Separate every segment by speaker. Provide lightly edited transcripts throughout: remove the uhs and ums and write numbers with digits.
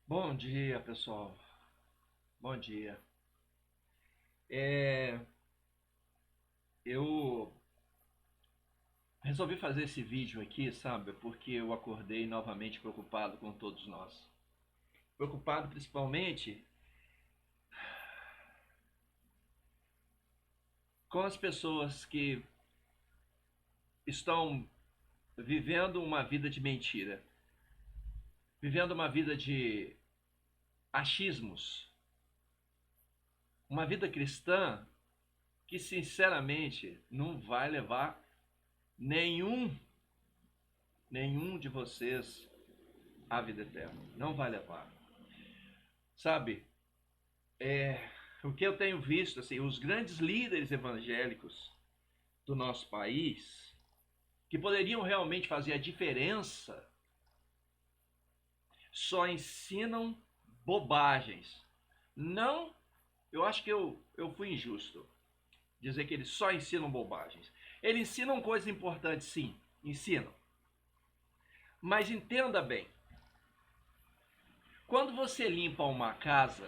Speaker 1: Bom dia, pessoal. Bom dia. É, eu resolvi fazer esse vídeo aqui, sabe, porque eu acordei novamente preocupado com todos nós. Preocupado principalmente com as pessoas que estão vivendo uma vida de mentira, vivendo uma vida de achismos, uma vida cristã que sinceramente não vai levar nenhum nenhum de vocês à vida eterna. Não vai levar. Sabe, o que eu tenho visto, assim, os grandes líderes evangélicos do nosso país, que poderiam realmente fazer a diferença, só ensinam bobagens. Não, eu acho que eu fui injusto dizer que eles só ensinam bobagens. Eles ensinam coisas importantes, sim, ensinam. Mas entenda bem, quando você limpa uma casa,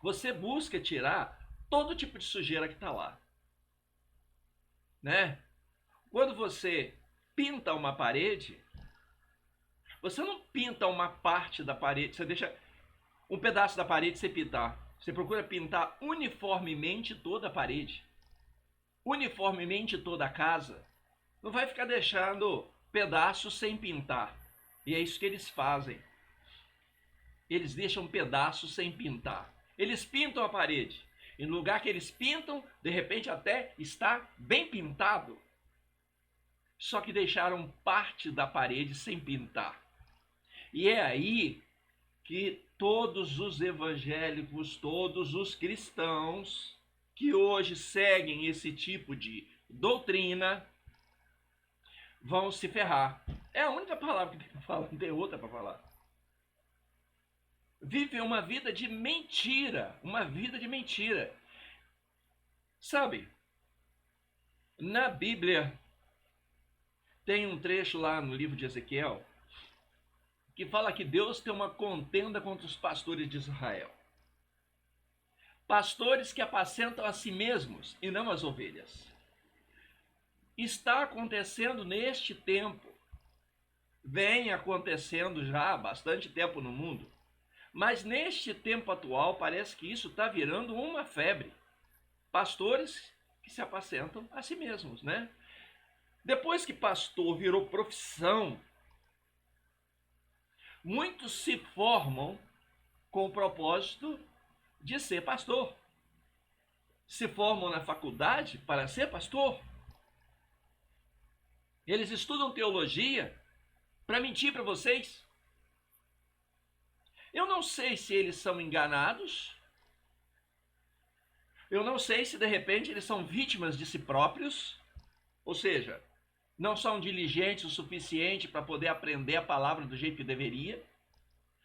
Speaker 1: você busca tirar todo tipo de sujeira que está lá, né? Quando você pinta uma parede, você não pinta uma parte da parede, você deixa um pedaço da parede sem pintar. Você procura pintar uniformemente toda a parede, uniformemente toda a casa. Não vai ficar deixando pedaços sem pintar. E é isso que eles fazem. Eles deixam pedaços sem pintar. Eles pintam a parede. E no lugar que eles pintam, de repente até está bem pintado. Só que deixaram parte da parede sem pintar. E é aí que todos os evangélicos, todos os cristãos que hoje seguem esse tipo de doutrina vão se ferrar. É a única palavra que tem para falar, não tem outra para falar. Vivem uma vida de mentira, uma vida de mentira. Sabe, na Bíblia tem um trecho lá no livro de Ezequiel que fala que Deus tem uma contenda contra os pastores de Israel. Pastores que apacentam a si mesmos e não as ovelhas. Está acontecendo neste tempo, vem acontecendo já há bastante tempo no mundo, mas neste tempo atual parece que isso está virando uma febre. Pastores que se apacentam a si mesmos, né? Depois que pastor virou profissão, muitos se formam com o propósito de ser pastor. Se formam na faculdade para ser pastor. Eles estudam teologia para mentir para vocês. Eu não sei se eles são enganados. Eu não sei se de repente eles são vítimas de si próprios. Ou seja, não são diligentes o suficiente para poder aprender a palavra do jeito que deveria.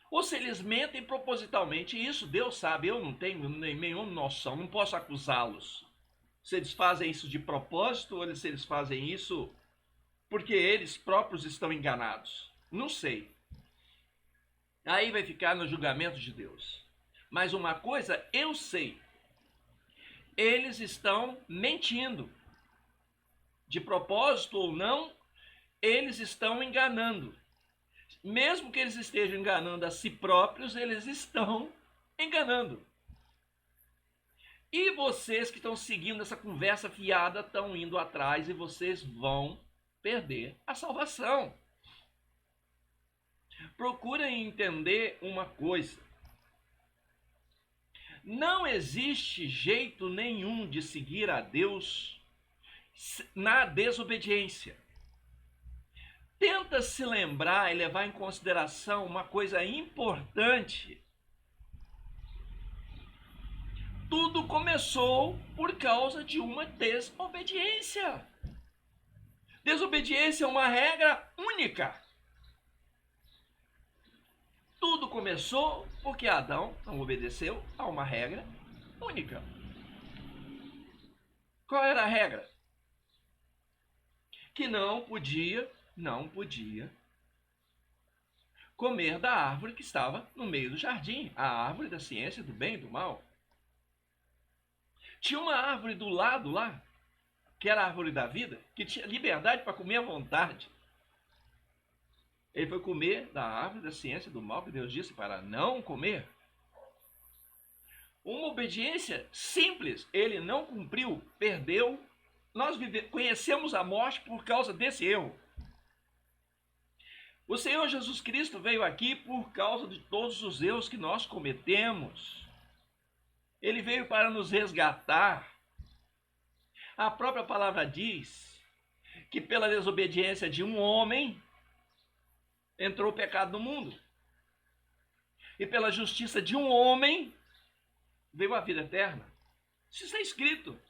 Speaker 1: Ou se eles mentem propositalmente. Isso Deus sabe, eu não tenho nenhuma noção, não posso acusá-los. Se eles fazem isso de propósito ou se eles fazem isso porque eles próprios estão enganados. Não sei. Aí vai ficar no julgamento de Deus. Mas uma coisa eu sei: eles estão mentindo. De propósito ou não, eles estão enganando. Mesmo que eles estejam enganando a si próprios, eles estão enganando. E vocês que estão seguindo essa conversa fiada estão indo atrás e vocês vão perder a salvação. Procurem entender uma coisa: não existe jeito nenhum de seguir a Deus na desobediência. Tenta se lembrar e levar em consideração uma coisa importante. Tudo começou por causa de uma desobediência. Desobediência é uma regra única. Tudo começou porque Adão não obedeceu a uma regra única. Qual era a regra? Que não podia comer da árvore que estava no meio do jardim, a árvore da ciência do bem e do mal. Tinha uma árvore do lado lá, que era a árvore da vida, que tinha liberdade para comer à vontade. Ele foi comer da árvore da ciência do mal que Deus disse para não comer. Uma obediência simples, ele não cumpriu, perdeu. Nós conhecemos a morte por causa desse erro. O Senhor Jesus Cristo veio aqui por causa de todos os erros que nós cometemos. Ele veio para nos resgatar. A própria palavra diz que pela desobediência de um homem entrou o pecado no mundo. E pela justiça de um homem veio a vida eterna. Isso está escrito.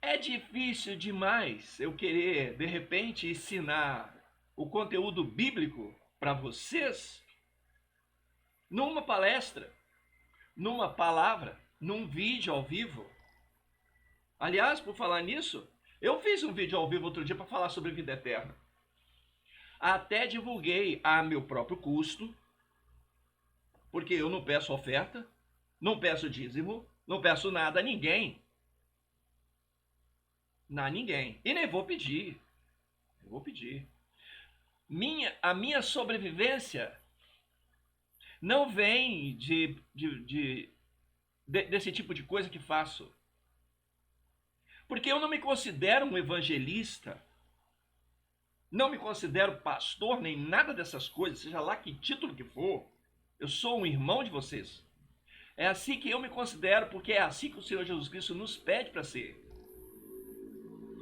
Speaker 1: É difícil demais eu querer, de repente, ensinar o conteúdo bíblico para vocês numa palestra, numa palavra, num vídeo ao vivo. Aliás, por falar nisso, eu fiz um vídeo ao vivo outro dia para falar sobre vida eterna. Até divulguei a meu próprio custo, porque eu não peço oferta, não peço dízimo, não peço nada a ninguém. A ninguém. E nem vou pedir. Eu vou pedir. A minha sobrevivência não vem desse tipo de coisa que faço. Porque eu não me considero um evangelista, não me considero pastor, nem nada dessas coisas, seja lá que título que for. Eu sou um irmão de vocês. É assim que eu me considero, porque é assim que o Senhor Jesus Cristo nos pede para ser.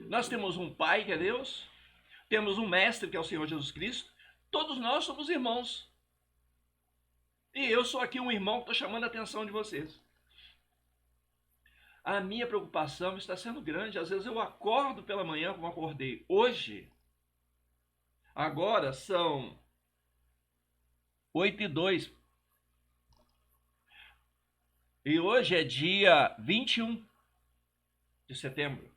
Speaker 1: Nós temos um Pai, que é Deus, temos um Mestre, que é o Senhor Jesus Cristo, todos nós somos irmãos. E eu sou aqui um irmão que estou chamando a atenção de vocês. A minha preocupação está sendo grande. Às vezes eu acordo pela manhã, como acordei hoje. Agora são 8h02. E hoje é dia 21 de setembro.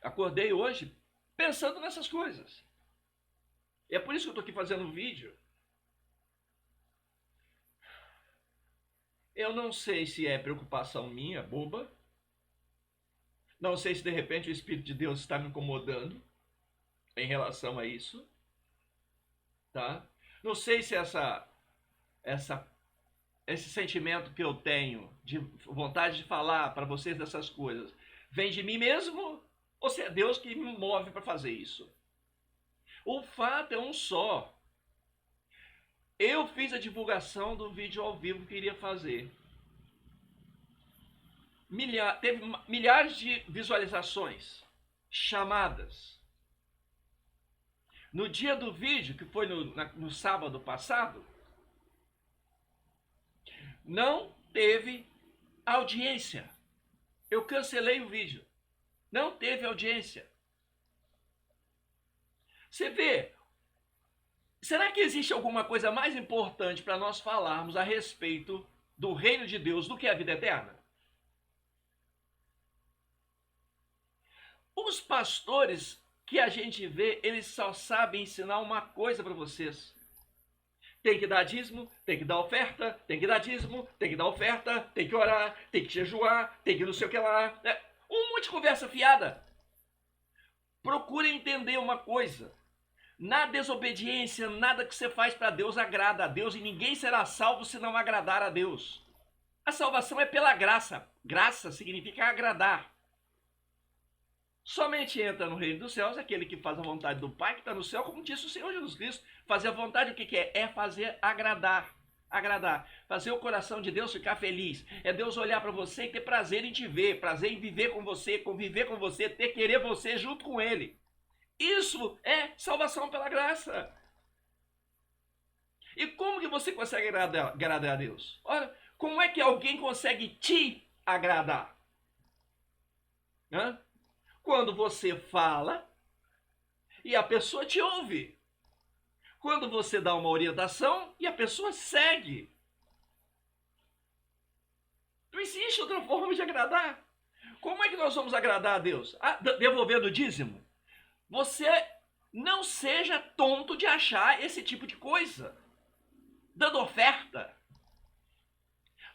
Speaker 1: Acordei hoje pensando nessas coisas. E é por isso que eu estou aqui fazendo um vídeo. Eu não sei se é preocupação minha, boba. Não sei se de repente o Espírito de Deus está me incomodando em relação a isso. Tá? Não sei se esse sentimento que eu tenho de vontade de falar para vocês dessas coisas vem de mim mesmo ou se é Deus que me move para fazer isso. O fato é um só. Eu fiz a divulgação do vídeo ao vivo que iria fazer. Teve milhares de visualizações, chamadas. No dia do vídeo, que foi no sábado passado, não teve audiência. Eu cancelei o vídeo. Não teve audiência. Você vê, será que existe alguma coisa mais importante para nós falarmos a respeito do reino de Deus do que a vida eterna? Os pastores que a gente vê, eles só sabem ensinar uma coisa para vocês. Tem que dar dízimo, tem que dar oferta, tem que dar dízimo, tem que dar oferta, tem que orar, tem que jejuar, tem que não sei o que lá. Um monte de conversa fiada. Procure entender uma coisa. Na desobediência, nada que você faz para Deus agrada a Deus e ninguém será salvo se não agradar a Deus. A salvação é pela graça. Graça significa agradar. Somente entra no reino dos céus aquele que faz a vontade do Pai que está no céu, como disse o Senhor Jesus Cristo. Fazer a vontade, o que é? É fazer agradar. Agradar. Fazer o coração de Deus ficar feliz. É Deus olhar para você e ter prazer em te ver, prazer em viver com você, conviver com você, ter querer você junto com Ele. Isso é salvação pela graça. E como que você consegue agradar a Deus? Olha, como é que alguém consegue te agradar? Hã? Quando você fala e a pessoa te ouve. Quando você dá uma orientação e a pessoa segue. Não existe outra forma de agradar. Como é que nós vamos agradar a Deus? Devolvendo o dízimo? Você não seja tonto de achar esse tipo de coisa. Dando oferta.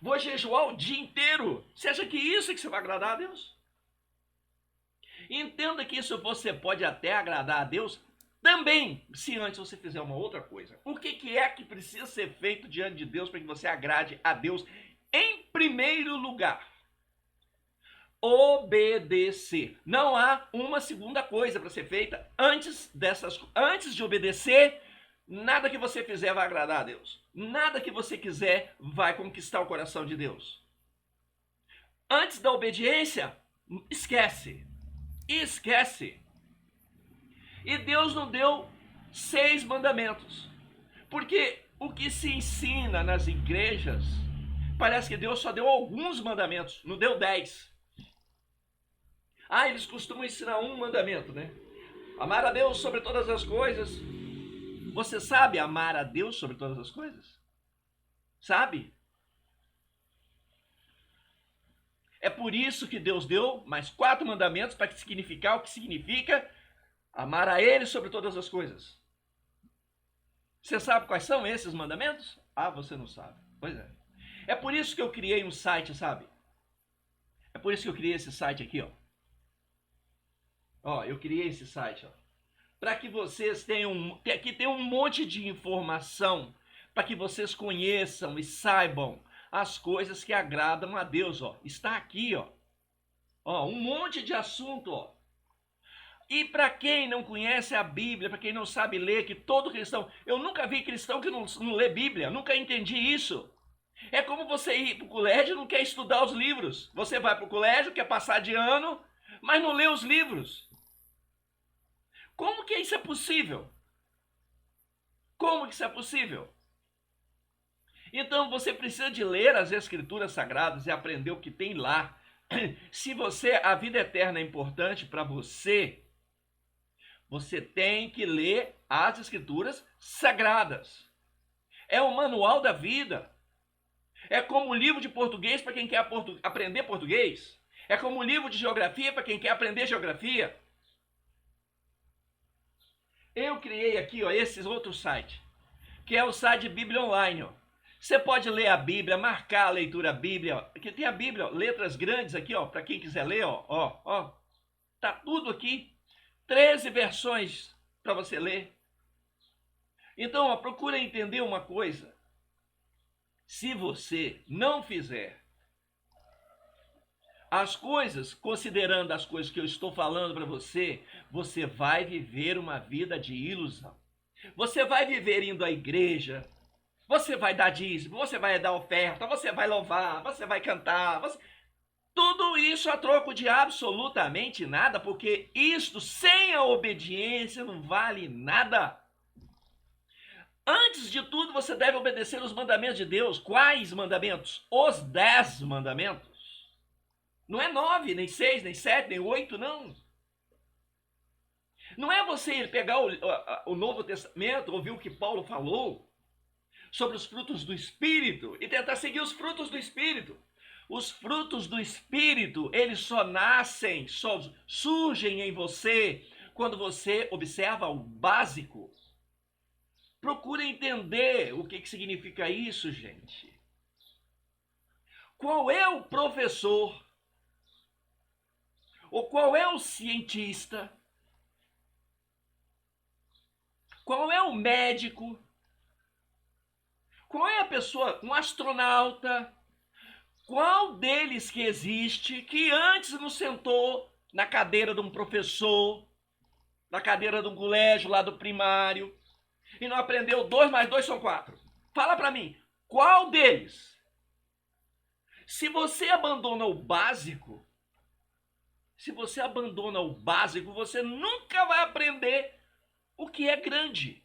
Speaker 1: Vou jejuar o dia inteiro. Você acha que isso é que você vai agradar a Deus? Entenda que isso você pode até agradar a Deus também, se antes você fizer uma outra coisa. O que é que precisa ser feito diante de Deus para que você agrade a Deus em primeiro lugar? Obedecer. Não há uma segunda coisa para ser feita antes de obedecer. Nada que você fizer vai agradar a Deus. Nada que você quiser vai conquistar o coração de Deus. Antes da obediência, esquece. Esquece. E Deus não deu 6 mandamentos. Porque o que se ensina nas igrejas, parece que Deus só deu alguns mandamentos, não deu 10. Eles costumam ensinar um mandamento, né? Amar a Deus sobre todas as coisas. Você sabe amar a Deus sobre todas as coisas? Sabe? É por isso que Deus deu mais 4 mandamentos para significar o que significa amar a Ele sobre todas as coisas. Você sabe quais são esses mandamentos? Você não sabe. Pois é. É por isso que eu criei um site, sabe? É por isso que eu criei esse site aqui, ó. Eu criei esse site, ó. Para que vocês tenham... Aqui tem um monte de informação para que vocês conheçam e saibam as coisas que agradam a Deus, ó. Está aqui, ó. Um monte de assunto, ó. E para quem não conhece a Bíblia, para quem não sabe ler, que todo cristão... Eu nunca vi cristão que não lê Bíblia, nunca entendi isso. É como você ir para o colégio e não quer estudar os livros. Você vai para o colégio, quer passar de ano, mas não lê os livros. Como que isso é possível? Como que isso é possível? Então você precisa de ler as Escrituras Sagradas e aprender o que tem lá. Se a vida eterna é importante para você, você tem que ler as Escrituras Sagradas. É o manual da vida. É como um livro de português para quem quer aprender português. É como um livro de geografia para quem quer aprender geografia. Eu criei aqui, ó, esse outro site, que é o site Bíblia Online, ó. Você pode ler a Bíblia, marcar a leitura da Bíblia, ó. Aqui tem a Bíblia, ó, letras grandes aqui, ó, para quem quiser ler, ó. Tá tudo aqui. 13 versões para você ler. Então, ó, procura entender uma coisa. Se você não fizer as coisas, considerando as coisas que eu estou falando para você, você vai viver uma vida de ilusão. Você vai viver indo à igreja, você vai dar dízimo, você vai dar oferta, você vai louvar, você vai cantar, tudo isso a troco de absolutamente nada, porque isto sem a obediência não vale nada. Antes de tudo, você deve obedecer os mandamentos de Deus. Quais mandamentos? Os 10 mandamentos. Não é 9, nem 6, nem 7, nem 8, não. Não é você pegar o Novo Testamento, ouvir o que Paulo falou sobre os frutos do Espírito e tentar seguir os frutos do Espírito. Os frutos do Espírito, eles só nascem, só surgem em você quando você observa o básico. Procure entender o que significa isso, gente. Qual é o professor? Ou qual é o cientista? Qual é o médico? Qual é a pessoa, um astronauta? Qual deles que existe que antes não sentou na cadeira de um professor, na cadeira de um colégio lá do primário, e não aprendeu 2 mais 2 são 4? Fala para mim, qual deles? Se você abandona o básico, você nunca vai aprender o que é grande.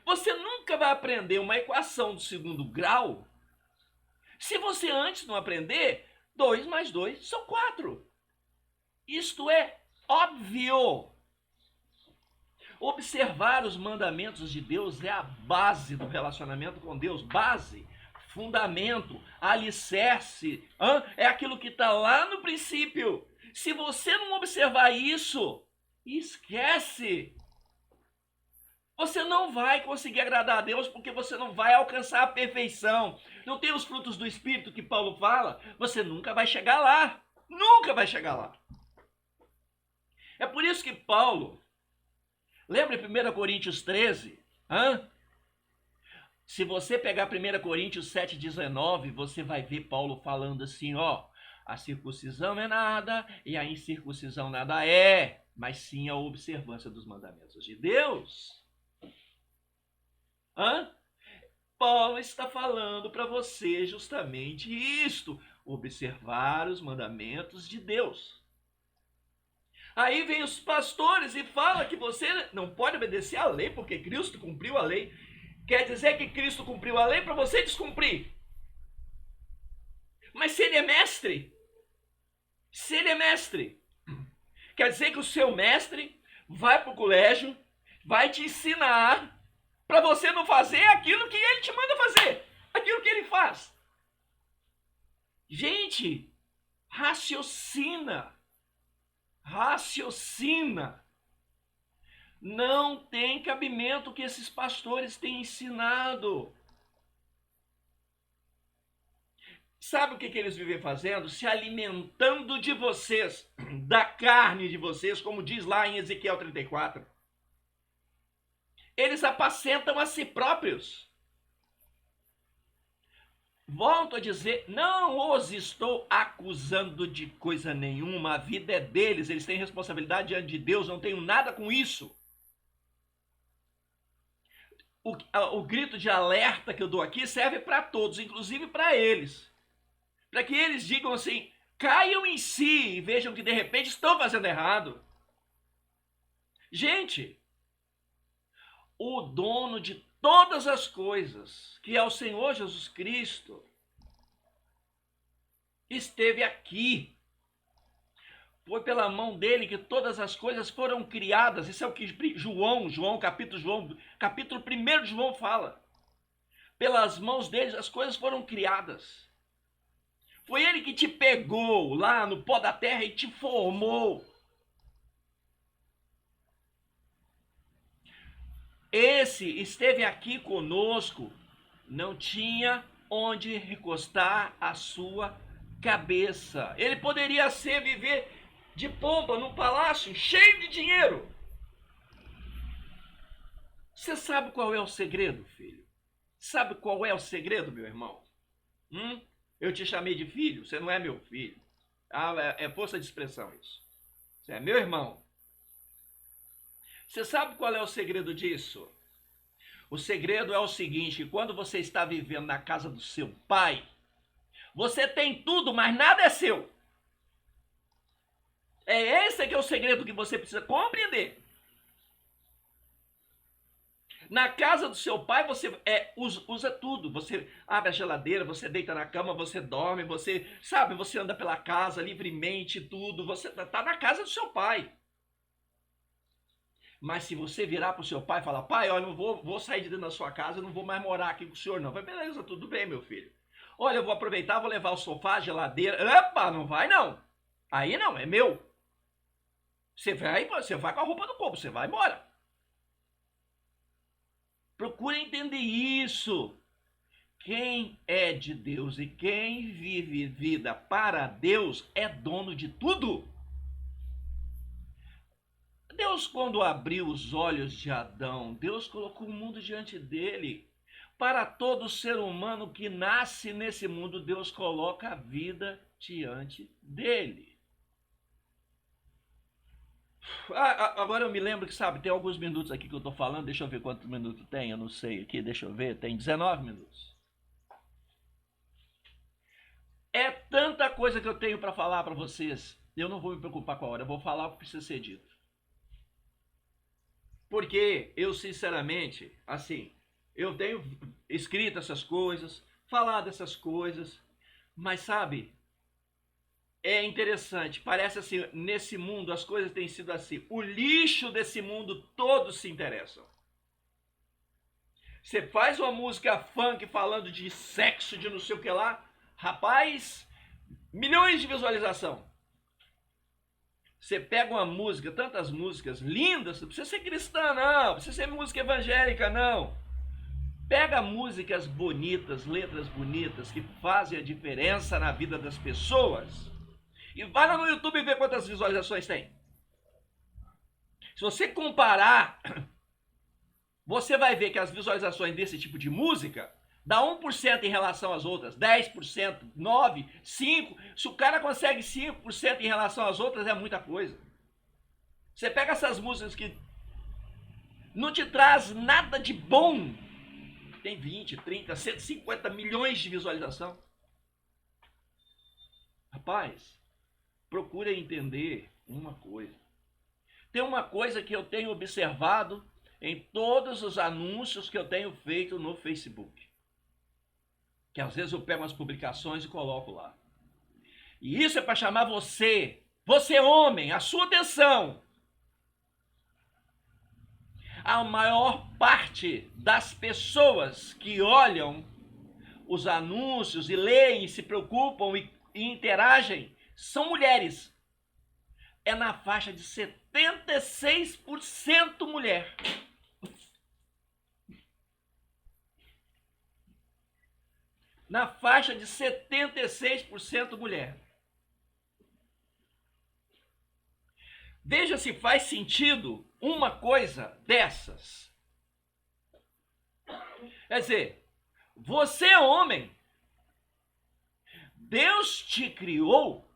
Speaker 1: Você nunca vai aprender uma equação do segundo grau se você antes não aprender 2 mais 2 são 4. Isto é óbvio. Observar os mandamentos de Deus é a base do relacionamento com Deus. Base, fundamento, alicerce. É aquilo que está lá no princípio. Se você não observar isso, Esquece! Você não vai conseguir agradar a Deus porque você não vai alcançar a perfeição. Não tem os frutos do Espírito que Paulo fala? Você nunca vai chegar lá. Nunca vai chegar lá. É por isso que Paulo, lembra em 1 Coríntios 13? Se você pegar 1 Coríntios 7,19, você vai ver Paulo falando assim, ó, a circuncisão é nada e a incircuncisão nada é, mas sim a observância dos mandamentos de Deus. Paulo está falando para você justamente isto, observar os mandamentos de Deus. Aí vem os pastores e fala que você não pode obedecer à lei porque Cristo cumpriu a lei. Quer dizer que Cristo cumpriu a lei para você descumprir. Mas se ele é mestre, quer dizer que o seu mestre vai para o colégio, vai te ensinar para você não fazer aquilo que ele te manda fazer, aquilo que ele faz. Gente, raciocina. Não tem cabimento que esses pastores têm ensinado. Sabe o que eles vivem fazendo? Se alimentando de vocês, da carne de vocês, como diz lá em Ezequiel 34. Eles apacentam a si próprios. Volto a dizer, não os estou acusando de coisa nenhuma, a vida é deles, eles têm responsabilidade diante de Deus, não tenho nada com isso. O grito de alerta que eu dou aqui serve para todos, inclusive para eles. Para que eles digam assim, caiam em si e vejam que de repente estão fazendo errado. Gente, o dono de todas as coisas, que é o Senhor Jesus Cristo, esteve aqui. Foi pela mão dele que todas as coisas foram criadas. Isso é o que capítulo 1 de João fala. Pelas mãos dele as coisas foram criadas. Foi ele que te pegou lá no pó da terra e te formou. Esse esteve aqui conosco, não tinha onde recostar a sua cabeça. Ele poderia viver de pompa num palácio cheio de dinheiro. Você sabe qual é o segredo, filho? Sabe qual é o segredo, meu irmão? Eu te chamei de filho, você não é meu filho. É força de expressão isso. Você é meu irmão. Você sabe qual é o segredo disso? O segredo é o seguinte, que quando você está vivendo na casa do seu pai, você tem tudo, mas nada é seu. Esse que é o segredo que você precisa compreender. Na casa do seu pai, você usa tudo. Você abre a geladeira, você deita na cama, você dorme, você anda pela casa livremente, tudo. Você está na casa do seu pai. Mas se você virar para o seu pai e falar, pai, olha, eu vou sair de dentro da sua casa, eu não vou mais morar aqui com o senhor, não. Vai, beleza, tudo bem, meu filho. Olha, eu vou aproveitar, vou levar o sofá, a geladeira. Epa, não vai não. Aí não, é meu. Você vai com a roupa do corpo, você vai embora. Procure entender isso. Quem é de Deus e quem vive vida para Deus é dono de tudo. Deus, quando abriu os olhos de Adão, Deus colocou o mundo diante dele. Para todo ser humano que nasce nesse mundo, Deus coloca a vida diante dele. Agora eu me lembro que, tem alguns minutos aqui que eu estou falando. Deixa eu ver quantos minutos tem, eu não sei aqui, deixa eu ver. Tem 19 minutos. É tanta coisa que eu tenho para falar para vocês. Eu não vou me preocupar com a hora, eu vou falar o que precisa ser dito. Porque eu, sinceramente, eu tenho escrito essas coisas, falado essas coisas, mas sabe, é interessante, parece assim, nesse mundo as coisas têm sido assim, o lixo desse mundo todos se interessam. Você faz uma música funk falando de sexo, de não sei o que lá, rapaz, milhões de visualização. Você pega uma música, tantas músicas lindas, não precisa ser cristã, não, não precisa ser música evangélica, não. Pega músicas bonitas, letras bonitas, que fazem a diferença na vida das pessoas. E vai lá no YouTube e vê quantas visualizações tem. Se você comparar, você vai ver que as visualizações desse tipo de música dá 1% em relação às outras, 10%, 9%, 5%. Se o cara consegue 5% em relação às outras, é muita coisa. Você pega essas músicas que não te traz nada de bom, tem 20, 30, 150 milhões de visualização. Rapaz, procura entender uma coisa. Tem uma coisa que eu tenho observado em todos os anúncios que eu tenho feito no Facebook. Que às vezes eu pego umas publicações e coloco lá. E isso é para chamar você homem, a sua atenção. A maior parte das pessoas que olham os anúncios e leem, se preocupam e interagem são mulheres. É na faixa de 76% mulher. Na faixa de 76% mulher. Veja se faz sentido uma coisa dessas. Quer dizer, você é homem. Deus te criou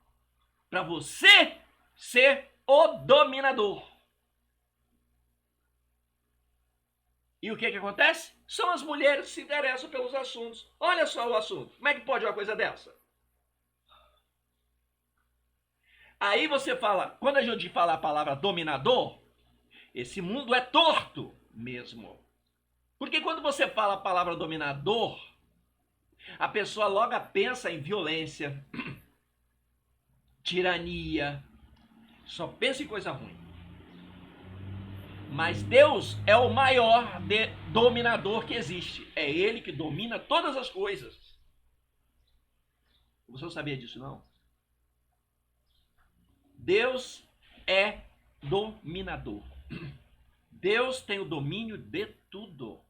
Speaker 1: para você ser o dominador. E o que acontece? São as mulheres que se interessam pelos assuntos. Olha só o assunto. Como é que pode uma coisa dessa? Aí você fala, quando a gente fala a palavra dominador, esse mundo é torto mesmo. Porque quando você fala a palavra dominador, a pessoa logo pensa em violência, tirania, só pensa em coisa ruim. Mas Deus é o maior dominador que existe. É Ele que domina todas as coisas. Você não sabia disso, não? Deus é dominador. Deus tem o domínio de tudo.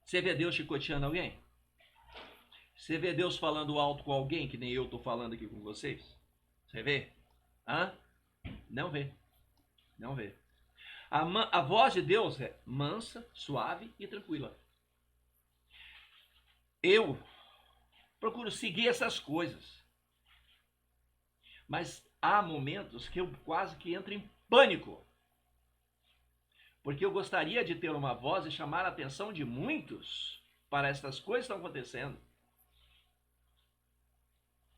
Speaker 1: Você vê Deus chicoteando alguém? Você vê Deus falando alto com alguém, que nem eu estou falando aqui com vocês? Você vê? Hã? Não vê. Não vê. A voz de Deus é mansa, suave e tranquila. Eu procuro seguir essas coisas. Mas há momentos que eu quase que entro em pânico. Porque eu gostaria de ter uma voz e chamar a atenção de muitos para estas coisas que estão acontecendo.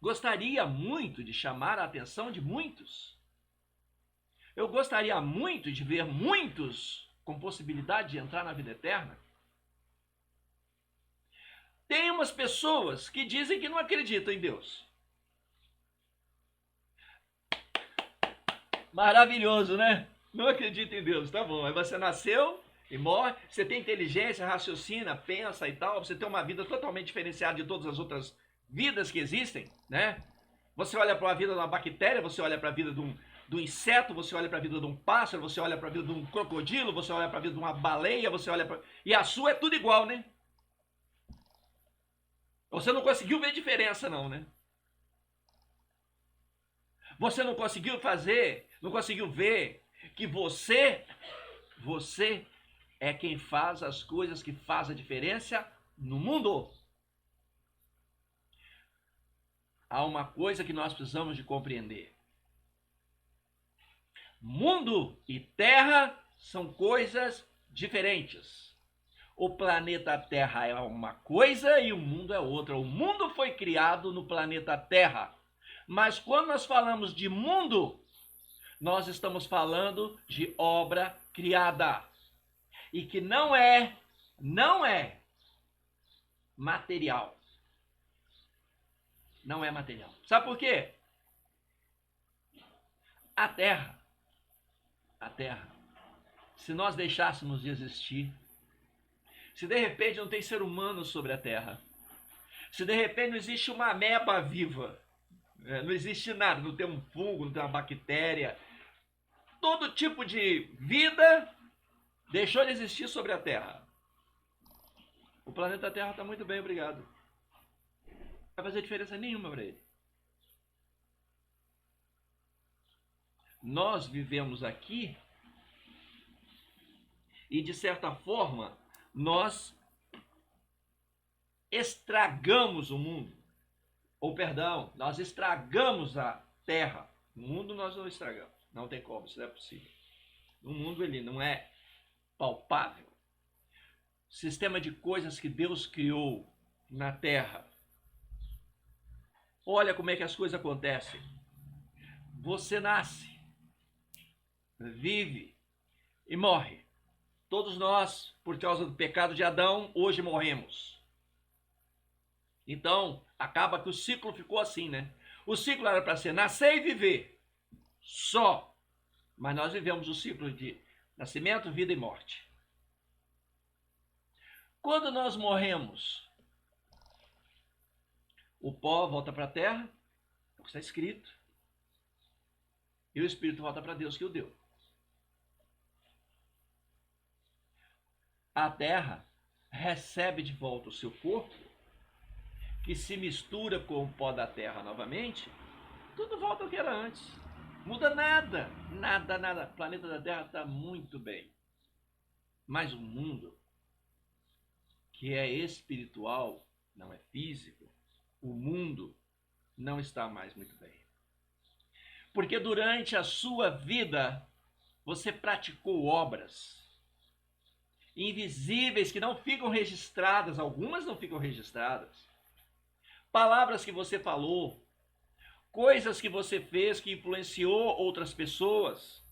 Speaker 1: Gostaria muito de chamar a atenção de muitos. Eu gostaria muito de ver muitos com possibilidade de entrar na vida eterna. Tem umas pessoas que dizem que não acreditam em Deus. Maravilhoso, né? Não acredita em Deus, tá bom. Aí você nasceu e morre, você tem inteligência, raciocina, pensa e tal, você tem uma vida totalmente diferenciada de todas as outras vidas que existem, né? Você olha para a vida de uma bactéria, você olha para a vida de um inseto, você olha para a vida de um pássaro, você olha para a vida de um crocodilo, você olha para a vida de uma baleia, você olha para... E a sua é tudo igual, né? Você não conseguiu ver diferença não, né? Você não conseguiu ver que você é quem faz as coisas que faz a diferença no mundo. Há uma coisa que nós precisamos de compreender. Mundo e terra são coisas diferentes. O planeta Terra é uma coisa e o mundo é outra. O mundo foi criado no planeta Terra. Mas quando nós falamos de mundo, nós estamos falando de obra criada. E que não é material. Não é material. Sabe por quê? A Terra, se nós deixássemos de existir, se de repente não tem ser humano sobre a Terra, se de repente não existe uma ameba viva, Não existe nada, não tem um fungo, não tem uma bactéria. Todo tipo de vida deixou de existir sobre a Terra. O planeta Terra está muito bem, obrigado. Não vai fazer diferença nenhuma para ele. Nós vivemos aqui e, de certa forma, nós estragamos o mundo. Ou, perdão, nós estragamos a Terra. O mundo nós não estragamos. Não tem como, isso não é possível. O mundo ele não é palpável. Sistema de coisas que Deus criou na Terra. Olha como é que as coisas acontecem. Você nasce, vive e morre. Todos nós, por causa do pecado de Adão, hoje morremos. Então, acaba que o ciclo ficou assim, né? O ciclo era para ser nascer e viver. Só. Mas nós vivemos o ciclo de nascimento, vida e morte. Quando nós morremos, o pó volta para a terra, é o que está escrito, e o espírito volta para Deus que o deu. A terra recebe de volta o seu corpo, que se mistura com o pó da terra novamente, tudo volta ao que era antes. Muda nada, nada, nada. O planeta da Terra está muito bem. Mas o mundo, que é espiritual, não é físico, o mundo não está mais muito bem. Porque durante a sua vida, você praticou obras invisíveis que não ficam registradas, algumas não ficam registradas. Palavras que você falou, coisas que você fez que influenciou outras pessoas,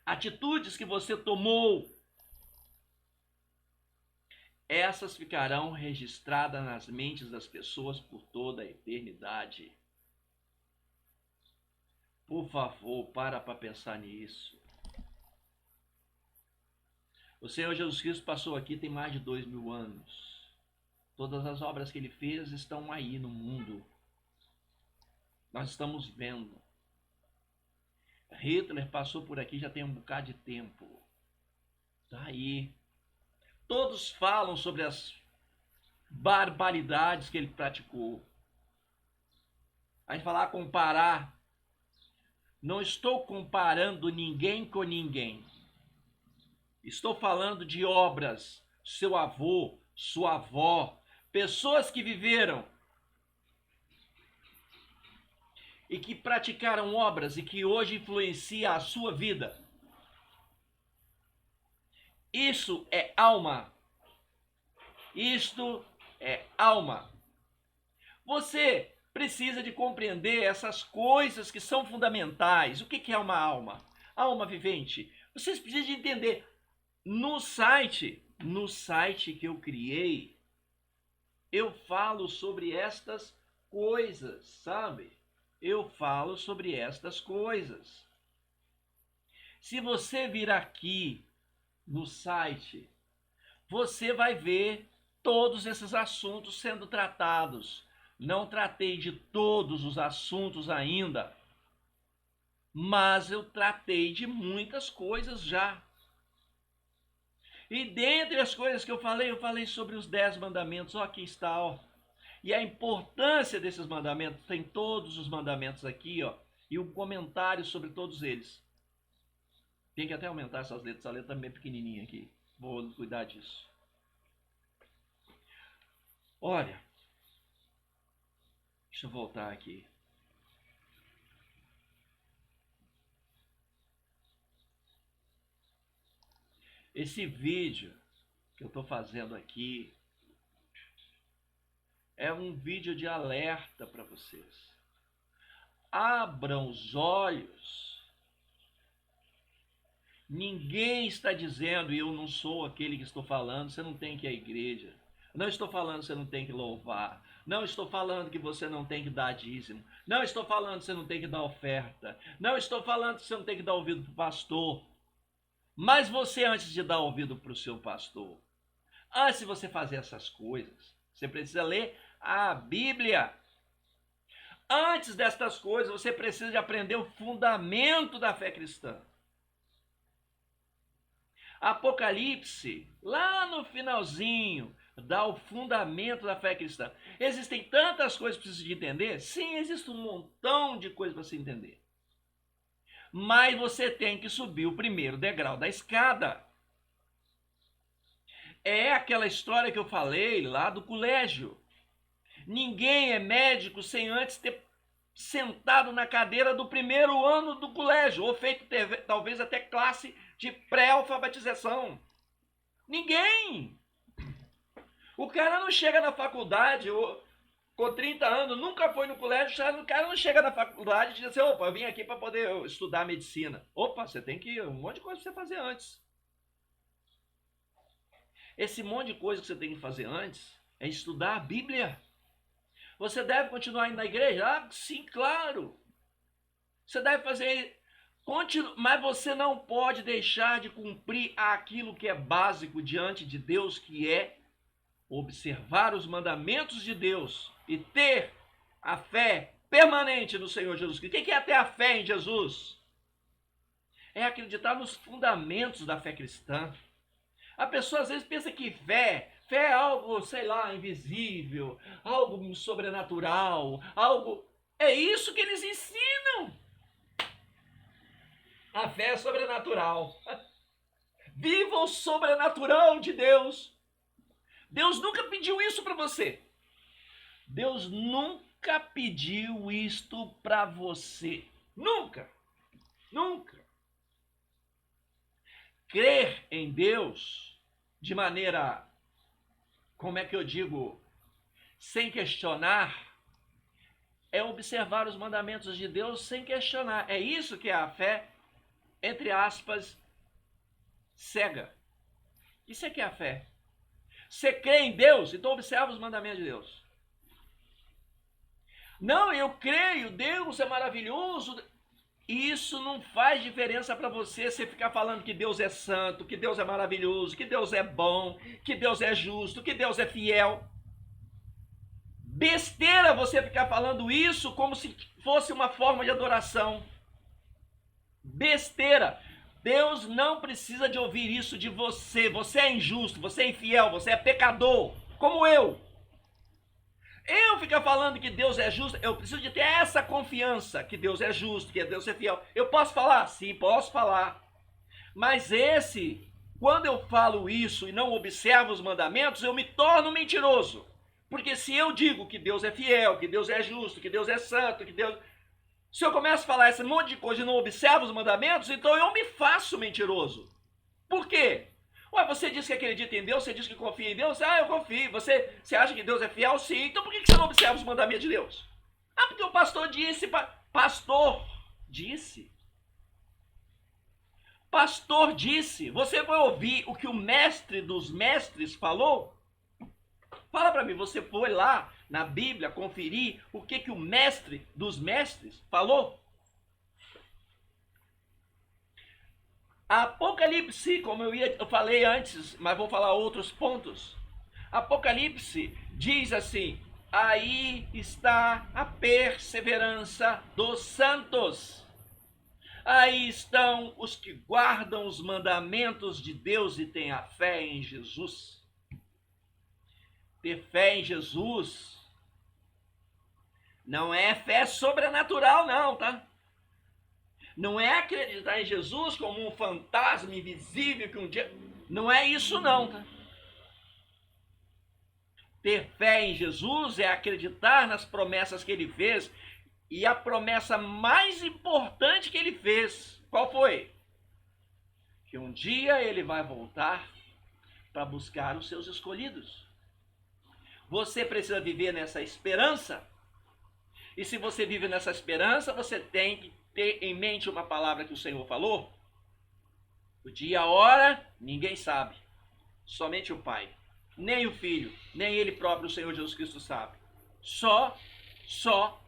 Speaker 1: atitudes que você tomou, essas ficarão registradas nas mentes das pessoas por toda a eternidade. Por favor, para pensar nisso. O Senhor Jesus Cristo passou aqui tem mais de 2000 anos. Todas as obras que ele fez estão aí no mundo. Nós estamos vendo. Hitler passou por aqui já tem um bocado de tempo. Está aí. Todos falam sobre as barbaridades que ele praticou. A gente falar comparar. Não estou comparando ninguém com ninguém. Estou falando de obras. Seu avô, sua avó, pessoas que viveram e que praticaram obras e que hoje influenciam a sua vida. Isso é alma. Isto é alma. Você precisa de compreender essas coisas que são fundamentais. O que é uma alma? Alma vivente. Vocês precisam de entender. No site que eu criei, eu falo sobre estas coisas, sabe? Eu falo sobre estas coisas. Se você vir aqui no site, você vai ver todos esses assuntos sendo tratados. Não tratei de todos os assuntos ainda, mas eu tratei de muitas coisas já. E dentre as coisas que eu falei sobre os 10 mandamentos. Ó, aqui está, ó. E a importância desses mandamentos, tem todos os mandamentos aqui, ó. E um comentário sobre todos eles. Tem que até aumentar essas letras, a letra também é pequenininha aqui. Vou cuidar disso. Olha, deixa eu voltar aqui. Esse vídeo que eu estou fazendo aqui é um vídeo de alerta para vocês. Abram os olhos. Ninguém está dizendo, e eu não sou aquele que estou falando, você não tem que ir à igreja. Não estou falando que você não tem que louvar. Não estou falando que você não tem que dar dízimo. Não estou falando que você não tem que dar oferta. Não estou falando que você não tem que dar ouvido para o pastor. Mas você, antes de dar ouvido para o seu pastor, antes de você fazer essas coisas, você precisa ler a Bíblia. Antes destas coisas, você precisa de aprender o fundamento da fé cristã. Apocalipse, lá no finalzinho, dá o fundamento da fé cristã. Existem tantas coisas que precisa de entender? Sim, existe um montão de coisas para se entender. Mas você tem que subir o primeiro degrau da escada. É aquela história que eu falei lá do colégio. Ninguém é médico sem antes ter sentado na cadeira do primeiro ano do colégio, ou feito talvez até classe de pré-alfabetização. Ninguém! O cara não chega na faculdade com 30 anos, nunca foi no colégio, o cara não chega na faculdade e diz assim, opa, eu vim aqui para poder estudar medicina. Opa, você tem que um monte de coisa para você fazer antes. Esse monte de coisa que você tem que fazer antes é estudar a Bíblia. Você deve continuar indo na igreja? Ah, sim, claro. Você deve fazer, mas você não pode deixar de cumprir aquilo que é básico diante de Deus, que é observar os mandamentos de Deus e ter a fé permanente no Senhor Jesus Cristo. O que é ter a fé em Jesus? É acreditar nos fundamentos da fé cristã. A pessoa às vezes pensa que fé é algo, sei lá, invisível, algo sobrenatural, algo... É isso que eles ensinam. A fé é sobrenatural. Viva o sobrenatural de Deus. Deus nunca pediu isso para você. Deus nunca pediu isto para você. Nunca. Nunca. Crer em Deus de maneira, como é que eu digo, sem questionar, é observar os mandamentos de Deus sem questionar. É isso que é a fé, entre aspas, cega. Isso é que é a fé. Você crê em Deus, então observa os mandamentos de Deus. Não, eu creio, Deus é maravilhoso. Isso não faz diferença para você ficar falando que Deus é santo, que Deus é maravilhoso, que Deus é bom, que Deus é justo, que Deus é fiel. Besteira você ficar falando isso como se fosse uma forma de adoração. Besteira. Deus não precisa de ouvir isso de você. Você é injusto, você é infiel, você é pecador, como eu. Eu ficar falando que Deus é justo, eu preciso de ter essa confiança que Deus é justo, que Deus é fiel. Eu posso falar? Sim, posso falar. Mas quando eu falo isso e não observo os mandamentos, eu me torno mentiroso. Porque se eu digo que Deus é fiel, que Deus é justo, que Deus é santo, que Deus... Se eu começo a falar esse monte de coisa e não observo os mandamentos, então eu me faço mentiroso. Por quê? Ué, você diz que acredita em Deus, você diz que confia em Deus? Ah, eu confio. Você acha que Deus é fiel? Sim. Então por que você não observa os mandamentos de Deus? Ah, porque o pastor disse. Pastor disse. Pastor disse. Você vai ouvir o que o mestre dos mestres falou? Fala para mim, você foi lá na Bíblia conferir o que o mestre dos mestres falou? Apocalipse, como eu falei antes, mas vou falar outros pontos. Apocalipse diz assim: aí está a perseverança dos santos. Aí estão os que guardam os mandamentos de Deus e têm a fé em Jesus. Ter fé em Jesus não é fé sobrenatural, não, tá? Não é acreditar em Jesus como um fantasma invisível que um dia... Não é isso não, tá? Ter fé em Jesus é acreditar nas promessas que ele fez. E a promessa mais importante que ele fez, qual foi? Que um dia ele vai voltar para buscar os seus escolhidos. Você precisa viver nessa esperança. E se você vive nessa esperança, você tem que ter em mente uma palavra que o Senhor falou. O dia e a hora, ninguém sabe. Somente o Pai. Nem o Filho, nem Ele próprio, o Senhor Jesus Cristo, sabe. Só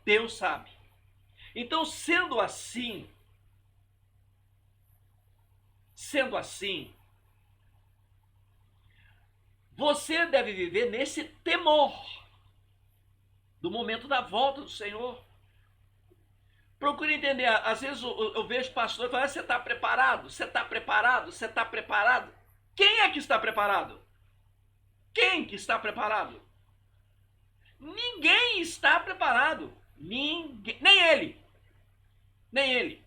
Speaker 1: Deus sabe. Então, sendo assim, você deve viver nesse temor do momento da volta do Senhor. Procure entender. Às vezes eu vejo pastor falando: você está preparado? Você está preparado? Você está preparado? Quem é que está preparado? Quem que está preparado? Ninguém está preparado. Ninguém, nem ele. Nem ele.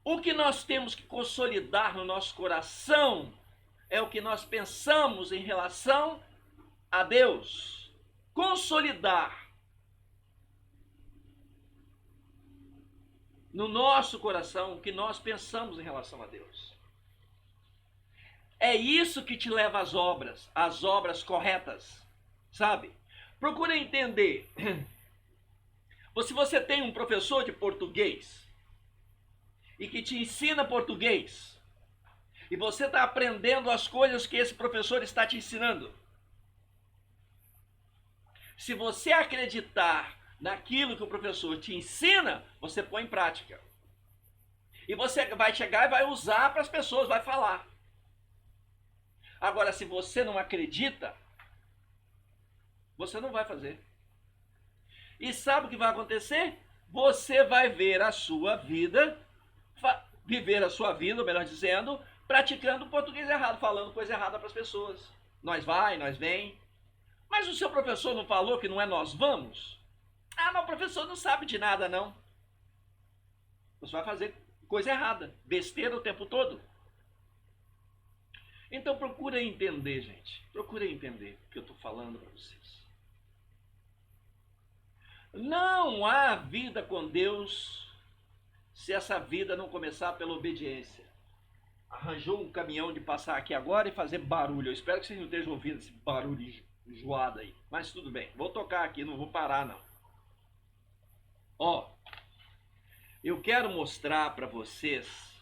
Speaker 1: O que nós temos que consolidar no nosso coração é o que nós pensamos em relação a Deus. Consolidar no nosso coração o que nós pensamos em relação a Deus. É isso que te leva às obras corretas, sabe? Procura entender. Se você tem um professor de português e que te ensina português, e você está aprendendo as coisas que esse professor está te ensinando, se você acreditar naquilo que o professor te ensina, você põe em prática. E você vai chegar e vai usar para as pessoas, vai falar. Agora, se você não acredita, você não vai fazer. E sabe o que vai acontecer? Você vai ver a sua vida, viver a sua vida, ou melhor dizendo, praticando português errado, falando coisa errada para as pessoas. Nós vai, nós vem. Mas o seu professor não falou que não é nós vamos? Ah, mas o professor não sabe de nada, não. Você vai fazer coisa errada, besteira o tempo todo. Então procura entender, gente. Procura entender o que eu estou falando para vocês. Não há vida com Deus se essa vida não começar pela obediência. Arranjou um caminhão de passar aqui agora e fazer barulho. Eu espero que vocês não estejam ouvindo esse barulho enjoado aí. Mas tudo bem, vou tocar aqui, não vou parar não. Ó, eu quero mostrar para vocês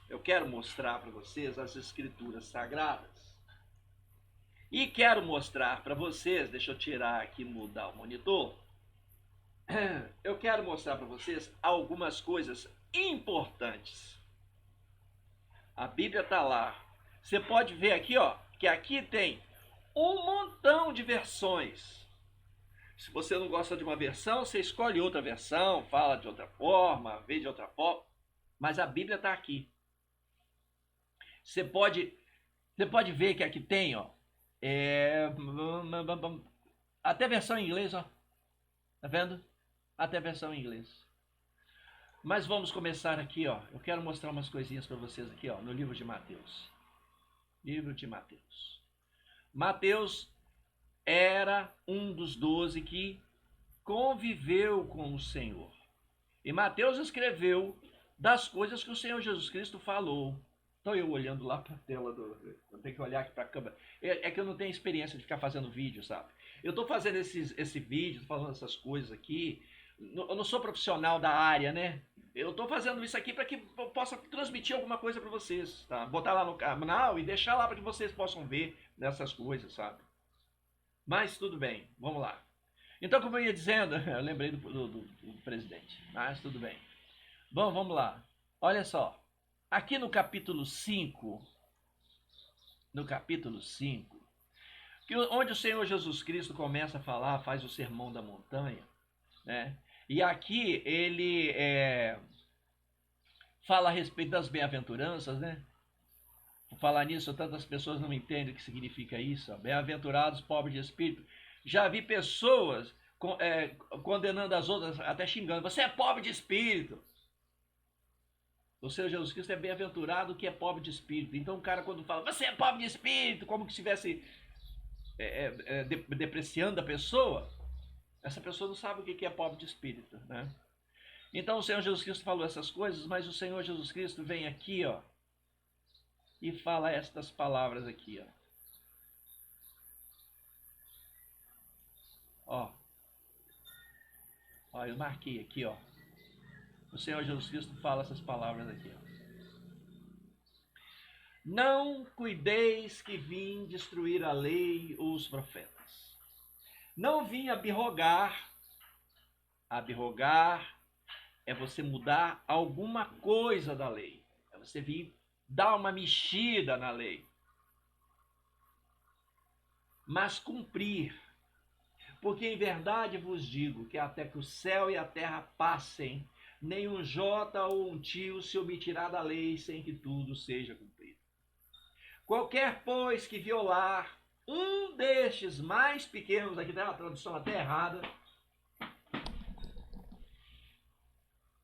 Speaker 1: as escrituras sagradas. E quero mostrar para vocês, deixa eu tirar aqui, mudar o monitor. Eu quero mostrar para vocês algumas coisas importantes. A Bíblia está lá. Você pode ver aqui, ó, que aqui tem um montão de versões. Se você não gosta de uma versão, você escolhe outra versão, fala de outra forma, vê de outra forma. Mas a Bíblia está aqui. Você pode ver que aqui tem, ó, até versão em inglês, ó. Tá vendo? Até versão em inglês. Mas vamos começar aqui, ó. Eu quero mostrar umas coisinhas para vocês aqui, ó, no livro de Mateus. Livro de Mateus. Mateus era um dos 12 que conviveu com o Senhor. E Mateus escreveu das coisas que o Senhor Jesus Cristo falou. Estou eu olhando lá para a tela eu tenho que olhar aqui para a câmera. É que eu não tenho experiência de ficar fazendo vídeo, sabe? Eu estou fazendo esse vídeo, falando essas coisas aqui. Eu não sou profissional da área, né? Eu estou fazendo isso aqui para que eu possa transmitir alguma coisa para vocês, tá? Botar lá no canal e deixar lá para que vocês possam ver nessas coisas, sabe? Mas tudo bem, vamos lá. Então, como eu ia dizendo, eu lembrei do presidente, mas tudo bem. Bom, vamos lá. Olha só. Aqui no capítulo 5, onde o Senhor Jesus Cristo começa a falar, faz o sermão da montanha, né? E aqui ele fala a respeito das bem-aventuranças, né? Por falar nisso, tantas pessoas não entendem o que significa isso. Bem-aventurados, pobres de espírito. Já vi pessoas condenando as outras, até xingando. Você é pobre de espírito. O Senhor Jesus Cristo é bem-aventurado que é pobre de espírito. Então o cara quando fala, você é pobre de espírito, como que estivesse depreciando a pessoa, essa pessoa não sabe o que é pobre de espírito, né? Então o Senhor Jesus Cristo falou essas coisas, mas o Senhor Jesus Cristo vem aqui, ó, e fala estas palavras aqui, ó. Ó, eu marquei aqui, ó. O Senhor Jesus Cristo fala essas palavras aqui, ó. Não cuideis que vim destruir a lei ou os profetas. Não vim abrogar. Abrogar é você mudar alguma coisa da lei. É você vir dar uma mexida na lei. Mas cumprir. Porque em verdade vos digo que até que o céu e a terra passem, nem um jota ou um tio se omitirá da lei sem que tudo seja cumprido. Qualquer, pois, que violar um destes mais pequenos, aqui tem uma tradução até errada,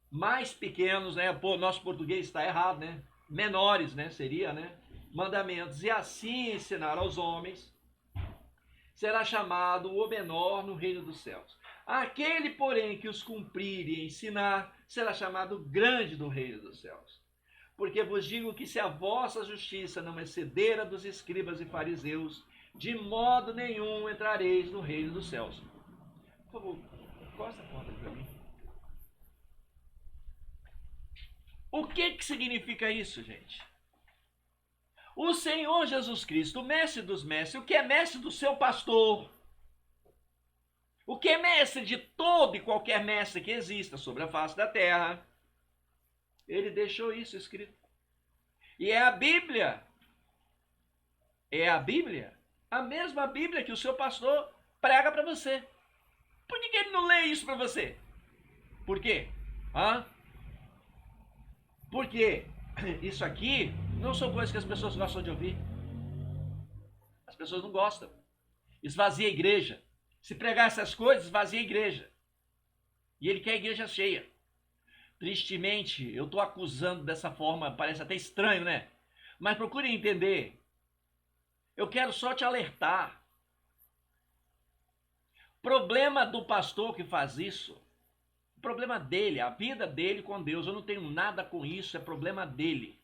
Speaker 1: mais pequenos, né? Pô, nosso português está errado, né? Menores, né? Seria, né? Mandamentos, e assim ensinar aos homens, será chamado o menor no reino dos céus. Aquele, porém, que os cumprir e ensinar, será chamado grande do reino dos céus. Porque vos digo que se a vossa justiça não exceder a dos escribas e fariseus, de modo nenhum entrareis no reino dos céus. Por favor, costa a porta para mim. O que significa isso, gente? O Senhor Jesus Cristo, o mestre dos mestres, o que é mestre do seu pastor, o que é mestre de todo e qualquer mestre que exista sobre a face da terra, ele deixou isso escrito. E é a Bíblia, a mesma Bíblia que o seu pastor prega para você. Por que ele não lê isso para você? Por quê? Porque isso aqui não são coisas que as pessoas gostam de ouvir. As pessoas não gostam. Esvazia a igreja. Se pregar essas coisas, esvazia a igreja. E ele quer a igreja cheia. Tristemente, eu estou acusando dessa forma, parece até estranho, né? Mas procure entender. Eu quero só te alertar. Problema do pastor que faz isso, problema dele, a vida dele com Deus. Eu não tenho nada com isso, é problema dele.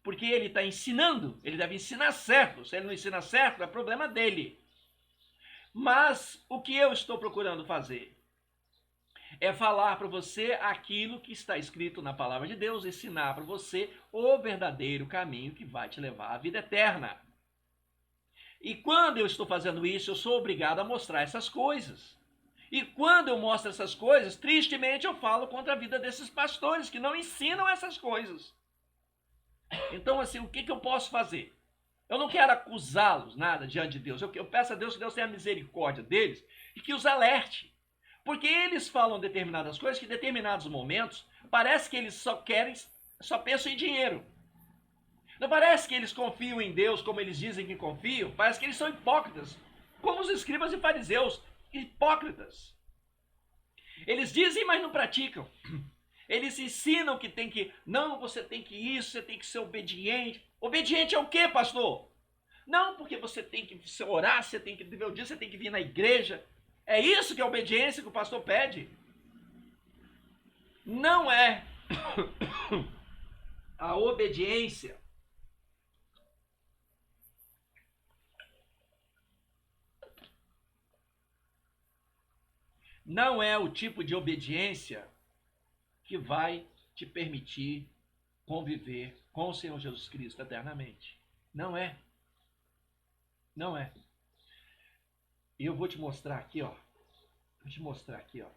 Speaker 1: Porque ele está ensinando, ele deve ensinar certo. Se ele não ensina certo, é problema dele. Mas o que eu estou procurando fazer é falar para você aquilo que está escrito na palavra de Deus, ensinar para você o verdadeiro caminho que vai te levar à vida eterna. E quando eu estou fazendo isso, eu sou obrigado a mostrar essas coisas. E quando eu mostro essas coisas, tristemente eu falo contra a vida desses pastores que não ensinam essas coisas. Então, assim, o que eu posso fazer? Eu não quero acusá-los, nada, diante de Deus. Eu peço a Deus que Deus tenha misericórdia deles e que os alerte. Porque eles falam determinadas coisas que em determinados momentos parece que eles só pensam em dinheiro. Não parece que eles confiam em Deus como eles dizem que confiam? Parece que eles são hipócritas, como os escribas e fariseus, hipócritas. Eles dizem, mas não praticam. Eles ensinam que tem que, não, você tem que isso, você tem que ser obediente. Obediente ao quê, pastor? Não, porque você tem que orar, você tem que viver o dia, você tem que vir na igreja. É isso que é a obediência que o pastor pede? Não é. A obediência não é o tipo de obediência que vai te permitir conviver com o Senhor Jesus Cristo eternamente. Não é. Não é. E eu vou te mostrar aqui, ó. Vou te mostrar aqui, ó.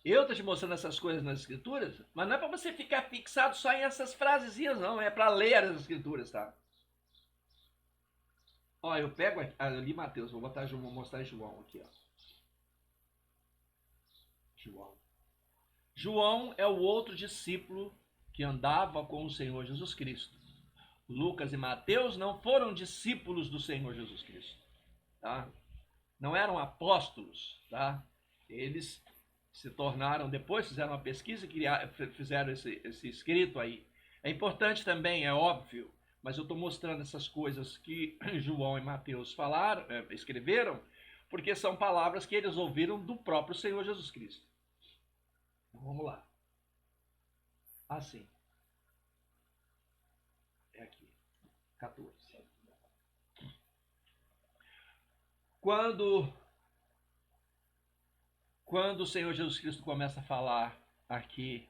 Speaker 1: Eu tô te mostrando essas coisas nas escrituras, mas não é para você ficar fixado só em essas frasezinhas, não. É para ler as escrituras, tá? Ó, eu pego ali Mateus, vou mostrar João aqui, ó. João. João é o outro discípulo que andava com o Senhor Jesus Cristo. Lucas e Mateus não foram discípulos do Senhor Jesus Cristo, tá? Não eram apóstolos, tá? Eles se tornaram, depois fizeram uma pesquisa e fizeram esse escrito aí. É importante também, é óbvio, mas eu estou mostrando essas coisas que João e Mateus falaram, escreveram, porque são palavras que eles ouviram do próprio Senhor Jesus Cristo. Vamos lá. Assim. É aqui. 14. Quando o Senhor Jesus Cristo começa a falar aqui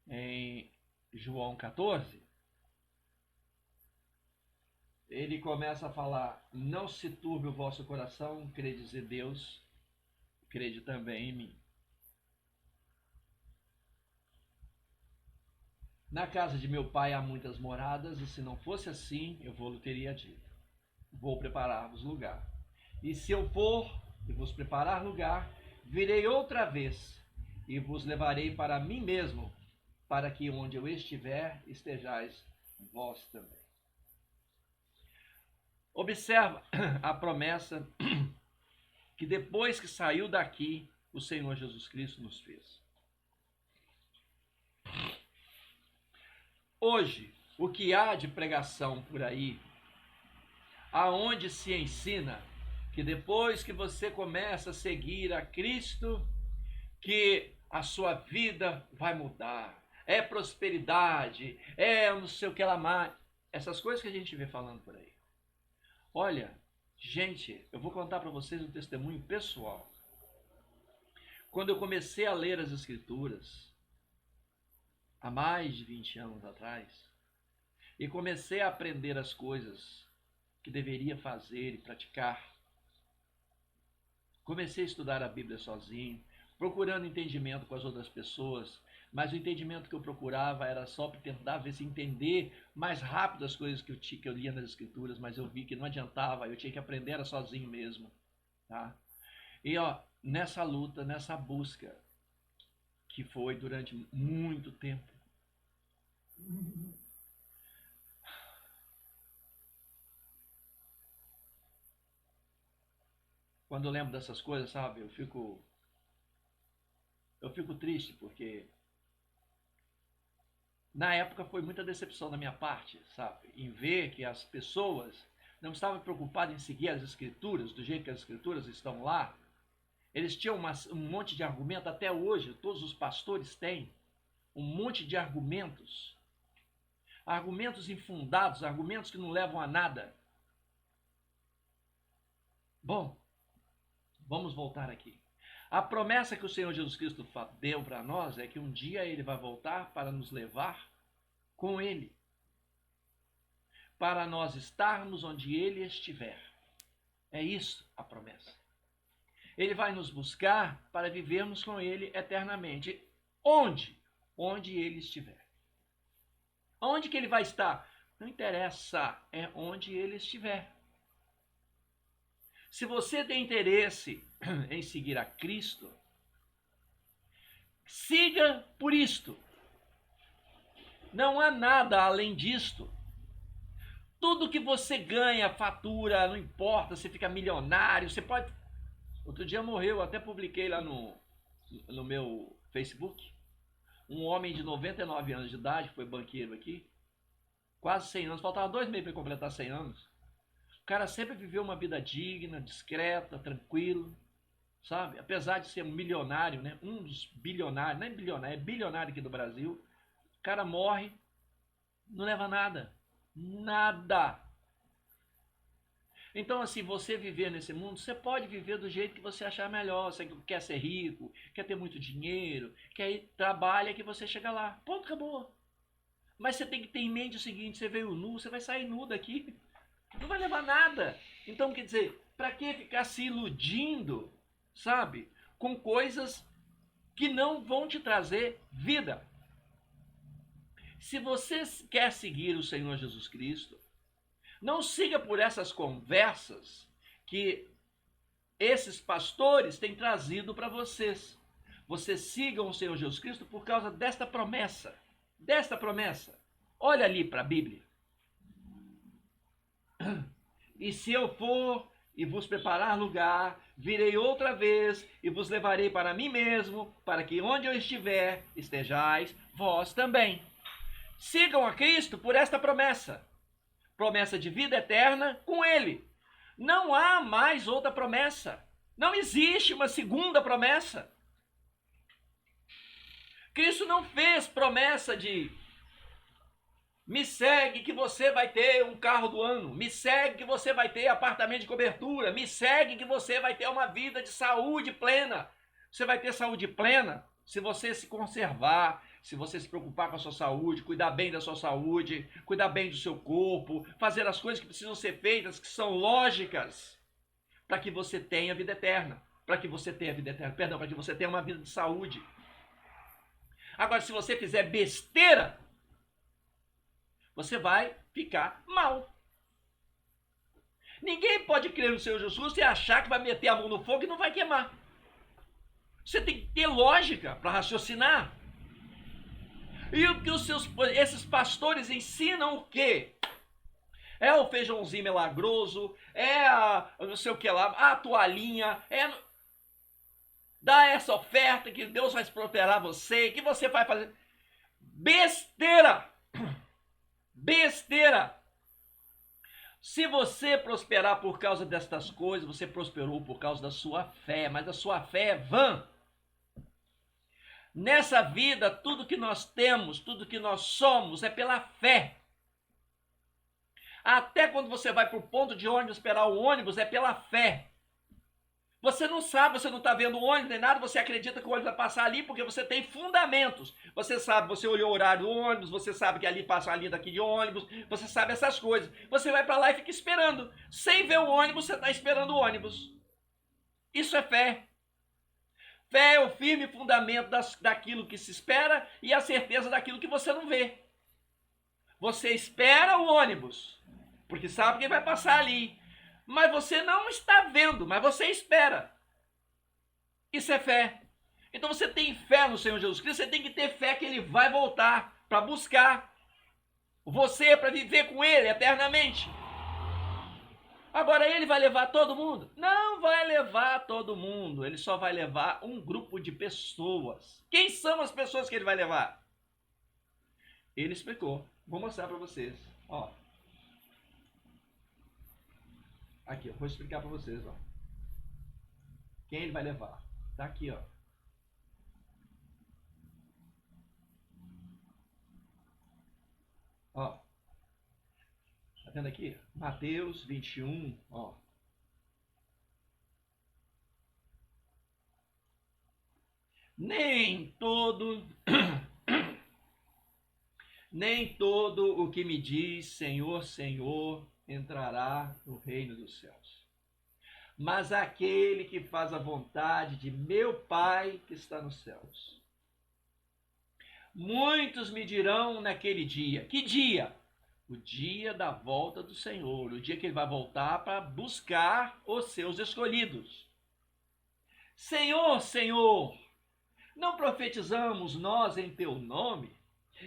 Speaker 1: em João 14, ele começa a falar: não se turbe o vosso coração, credes em Deus, crede também em mim. Na casa de meu pai há muitas moradas, e se não fosse assim, eu vou-lhe teria dito. vou preparar-vos lugar. E se eu for e vos preparar lugar, virei outra vez e vos levarei para mim mesmo, para que onde eu estiver, estejais vós também. Observa a promessa que depois que saiu daqui, o Senhor Jesus Cristo nos fez. Hoje, o que há de pregação por aí, aonde se ensina que depois que você começa a seguir a Cristo, que a sua vida vai mudar, é prosperidade, é não sei o que lá mais, essas coisas que a gente vê falando por aí. Olha, gente, eu vou contar para vocês um testemunho pessoal. Quando eu comecei a ler as Escrituras, há mais de 20 anos atrás, e comecei a aprender as coisas que deveria fazer e praticar, comecei a estudar a Bíblia sozinho, procurando entendimento com as outras pessoas, mas o entendimento que eu procurava era só para tentar ver se entender mais rápido as coisas que eu lia nas Escrituras, mas eu vi que não adiantava, eu tinha que aprender era sozinho mesmo, tá? E nessa luta, nessa busca, que foi durante muito tempo, quando eu lembro dessas coisas, sabe, eu fico triste, porque na época foi muita decepção da minha parte, sabe, em ver que as pessoas não estavam preocupadas em seguir as Escrituras do jeito que as Escrituras estão lá. Eles tinham um monte de argumento, até hoje, todos os pastores têm um monte de argumentos, argumentos infundados, argumentos que não levam a nada. Bom, vamos voltar aqui. A promessa que o Senhor Jesus Cristo deu para nós é que um dia Ele vai voltar para nos levar com Ele, para nós estarmos onde Ele estiver. É isso a promessa. Ele vai nos buscar para vivermos com Ele eternamente. Onde? Onde Ele estiver. Onde que Ele vai estar? Não interessa, é onde Ele estiver. Se você tem interesse em seguir a Cristo, siga por isto. Não há nada além disto. Tudo que você ganha, fatura, não importa, você fica milionário, você pode... Outro dia morreu, até publiquei lá no meu Facebook, um homem de 99 anos de idade, que foi banqueiro aqui, quase 100 anos, faltava 2 meses para completar 100 anos. O cara sempre viveu uma vida digna, discreta, tranquilo, sabe? Apesar de ser um milionário, né? Um dos bilionários, não é bilionário, é bilionário aqui do Brasil. O cara morre, não leva nada. Nada. Então, assim, você viver nesse mundo, você pode viver do jeito que você achar melhor. Você quer ser rico, quer ter muito dinheiro, quer ir, trabalha que você chega lá. Ponto, acabou. Mas você tem que ter em mente o seguinte, você veio nu, você vai sair nu daqui. Não vai levar nada. Então, quer dizer, para que ficar se iludindo, sabe, com coisas que não vão te trazer vida? Se você quer seguir o Senhor Jesus Cristo, não siga por essas conversas que esses pastores têm trazido para vocês. Vocês sigam o Senhor Jesus Cristo por causa desta promessa. Desta promessa. Olha ali para a Bíblia. E se eu for e vos preparar lugar, virei outra vez e vos levarei para mim mesmo, para que onde eu estiver, estejais vós também. Sigam a Cristo por esta promessa. Promessa de vida eterna com Ele. Não há mais outra promessa. Não existe uma segunda promessa. Cristo não fez promessa de me segue que você vai ter um carro do ano. Me segue que você vai ter apartamento de cobertura. Me segue que você vai ter uma vida de saúde plena. Você vai ter saúde plena se você se conservar, se você se preocupar com a sua saúde, cuidar bem da sua saúde, cuidar bem do seu corpo, fazer as coisas que precisam ser feitas, que são lógicas, para que você tenha vida eterna. Para que você tenha vida eterna, perdão, para que você tenha uma vida de saúde. Agora, se você fizer besteira, você vai ficar mal. Ninguém pode crer no Senhor Jesus e achar que vai meter a mão no fogo e não vai queimar. Você tem que ter lógica para raciocinar. E o que esses pastores ensinam o quê? É o feijãozinho milagroso, é a não sei o que lá, a toalhinha, dá essa oferta que Deus vai prosperar você, que você vai fazer. Besteira! Besteira! Se você prosperar por causa destas coisas, você prosperou por causa da sua fé, mas a sua fé é vã. Nessa vida, tudo que nós temos, tudo que nós somos é pela fé. Até quando você vai para o ponto de ônibus esperar o ônibus, é pela fé. Você não sabe, você não está vendo o ônibus nem nada, você acredita que o ônibus vai passar ali porque você tem fundamentos. Você sabe, você olhou o horário do ônibus, você sabe que ali passa a linha daqui de ônibus, você sabe essas coisas. Você vai para lá e fica esperando. Sem ver o ônibus, você está esperando o ônibus. Isso é fé. Fé é o firme fundamento daquilo que se espera e a certeza daquilo que você não vê. Você espera o ônibus, porque sabe que vai passar ali. Mas você não está vendo, mas você espera. Isso é fé. Então você tem fé no Senhor Jesus Cristo, você tem que ter fé que Ele vai voltar para buscar você, para viver com Ele eternamente. Agora Ele vai levar todo mundo? Não vai levar todo mundo, Ele só vai levar um grupo de pessoas. Quem são as pessoas que Ele vai levar? Ele explicou. Vou mostrar para vocês. Ó. Aqui, eu vou explicar para vocês, ó. Quem ele vai levar? Tá aqui, ó. Ó. Tá vendo aqui? Mateus 21, ó. Nem todo o que me diz Senhor, Senhor entrará no reino dos céus, mas aquele que faz a vontade de meu Pai que está nos céus. Muitos me dirão naquele dia. Que dia? O dia da volta do Senhor, o dia que Ele vai voltar para buscar os seus escolhidos. Senhor, Senhor, não profetizamos nós em Teu nome?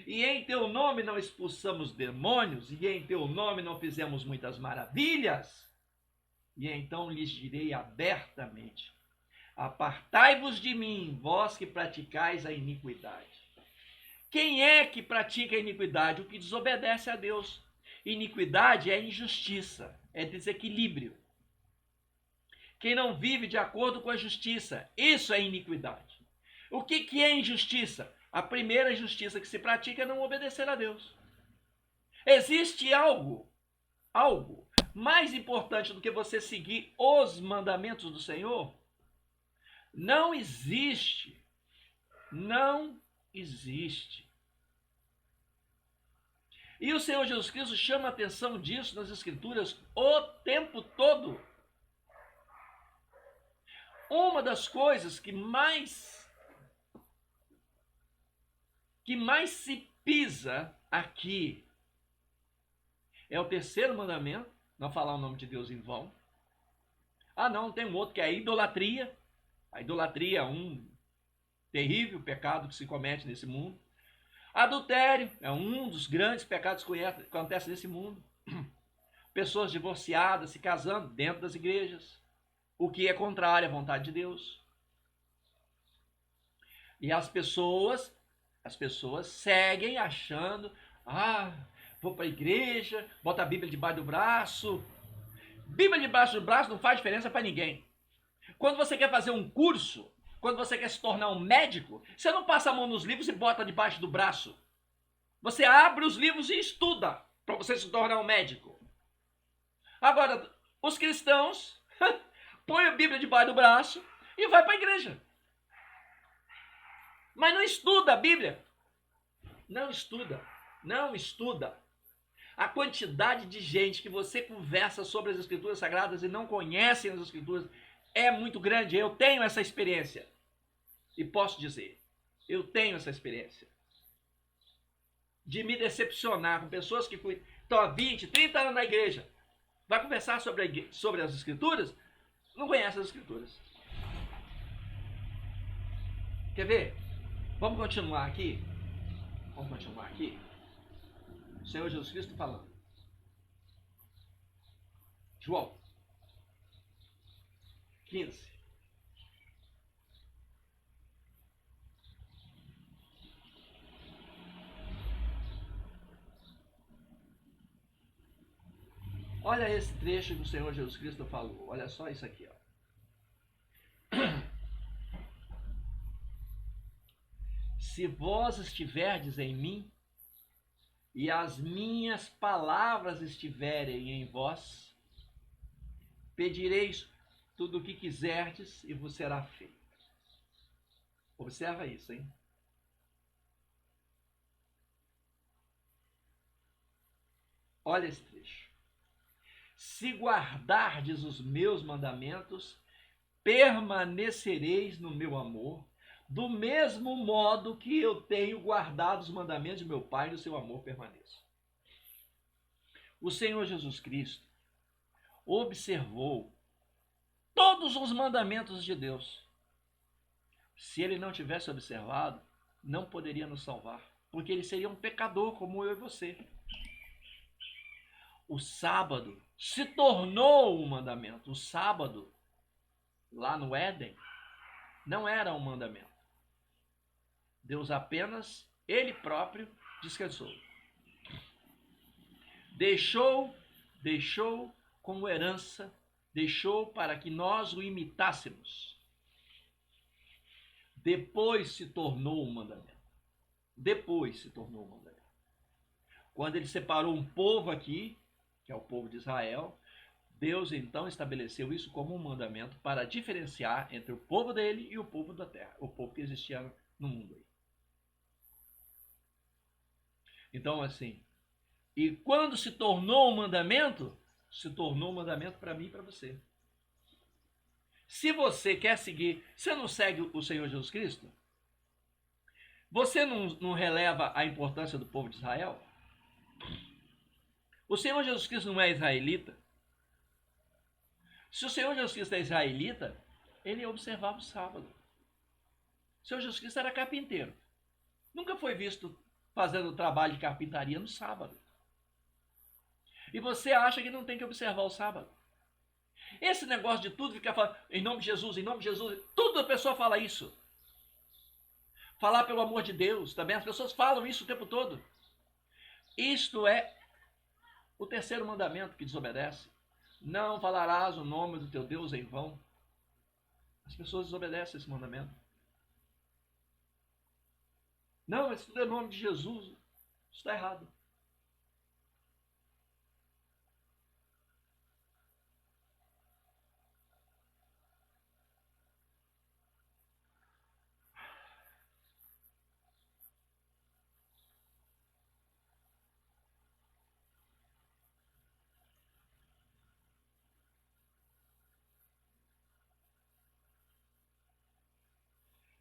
Speaker 1: E em Teu nome não expulsamos demônios? E em Teu nome não fizemos muitas maravilhas? E então lhes direi abertamente: apartai-vos de mim, vós que praticais a iniquidade. Quem é que pratica a iniquidade? O que desobedece a Deus. Iniquidade é injustiça, é desequilíbrio. Quem não vive de acordo com a justiça, isso é iniquidade. O que é injustiça? A primeira injustiça que se pratica é não obedecer a Deus. Existe algo mais importante do que você seguir os mandamentos do Senhor? Não existe. Não existe. E o Senhor Jesus Cristo chama a atenção disso nas Escrituras o tempo todo. Uma das coisas que mais se pisa aqui é o terceiro mandamento, não falar o nome de Deus em vão. Ah, não, tem um outro que é a idolatria. A idolatria é um terrível pecado que se comete nesse mundo. Adultério é um dos grandes pecados que acontece nesse mundo. Pessoas divorciadas se casando dentro das igrejas, o que é contrário à vontade de Deus. E as pessoas seguem achando: vou para a igreja, bota a Bíblia debaixo do braço. Bíblia debaixo do braço não faz diferença para ninguém. Quando você quer fazer um curso, quando você quer se tornar um médico, você não passa a mão nos livros e bota debaixo do braço. Você abre os livros e estuda para você se tornar um médico. Agora, os cristãos põem a Bíblia debaixo do braço e vai para a igreja. Mas não estuda a Bíblia. Não estuda. A quantidade de gente que você conversa sobre as Escrituras Sagradas e não conhecem as Escrituras é muito grande. Eu tenho essa experiência. E posso dizer, eu tenho essa experiência de me decepcionar com pessoas que estão há 20, 30 anos na igreja. Vai conversar sobre as Escrituras? Não conhece as Escrituras. Quer ver? Vamos continuar aqui? Vamos continuar aqui? O Senhor Jesus Cristo falando. João 15. Olha esse trecho que o Senhor Jesus Cristo falou. Olha só isso aqui, ó. Se vós estiverdes em mim e as minhas palavras estiverem em vós, pedireis tudo o que quiserdes e vos será feito. Observa isso, hein? Olha esse trecho. Se guardardes os meus mandamentos, permanecereis no meu amor, do mesmo modo que eu tenho guardado os mandamentos de meu Pai, e o seu amor permaneça. O Senhor Jesus Cristo observou todos os mandamentos de Deus. Se ele não tivesse observado, não poderia nos salvar, porque ele seria um pecador como eu e você. O sábado se tornou um mandamento. O sábado, lá no Éden, não era um mandamento. Deus apenas, ele próprio, descansou. Deixou como herança, deixou para que nós o imitássemos. Depois se tornou um mandamento. Depois se tornou um mandamento. Quando ele separou um povo aqui, que é o povo de Israel, Deus então estabeleceu isso como um mandamento para diferenciar entre o povo dele e o povo da terra, o povo que existia no mundo aí. Então, assim, e quando se tornou um mandamento, se tornou um mandamento para mim e para você. Se você quer seguir, você não segue o Senhor Jesus Cristo? Você não releva a importância do povo de Israel? O Senhor Jesus Cristo não é israelita? Se o Senhor Jesus Cristo é israelita, ele observava o sábado. O Senhor Jesus Cristo era carpinteiro. Nunca foi visto fazendo trabalho de carpintaria no sábado. E você acha que não tem que observar o sábado? Esse negócio de tudo ficar falando em nome de Jesus, toda pessoa fala isso. Falar pelo amor de Deus, também as pessoas falam isso o tempo todo. Isto é o terceiro mandamento que desobedece. Não falarás o nome do teu Deus em vão. As pessoas desobedecem esse mandamento. Não, mas tudo é nome de Jesus. Isso está errado.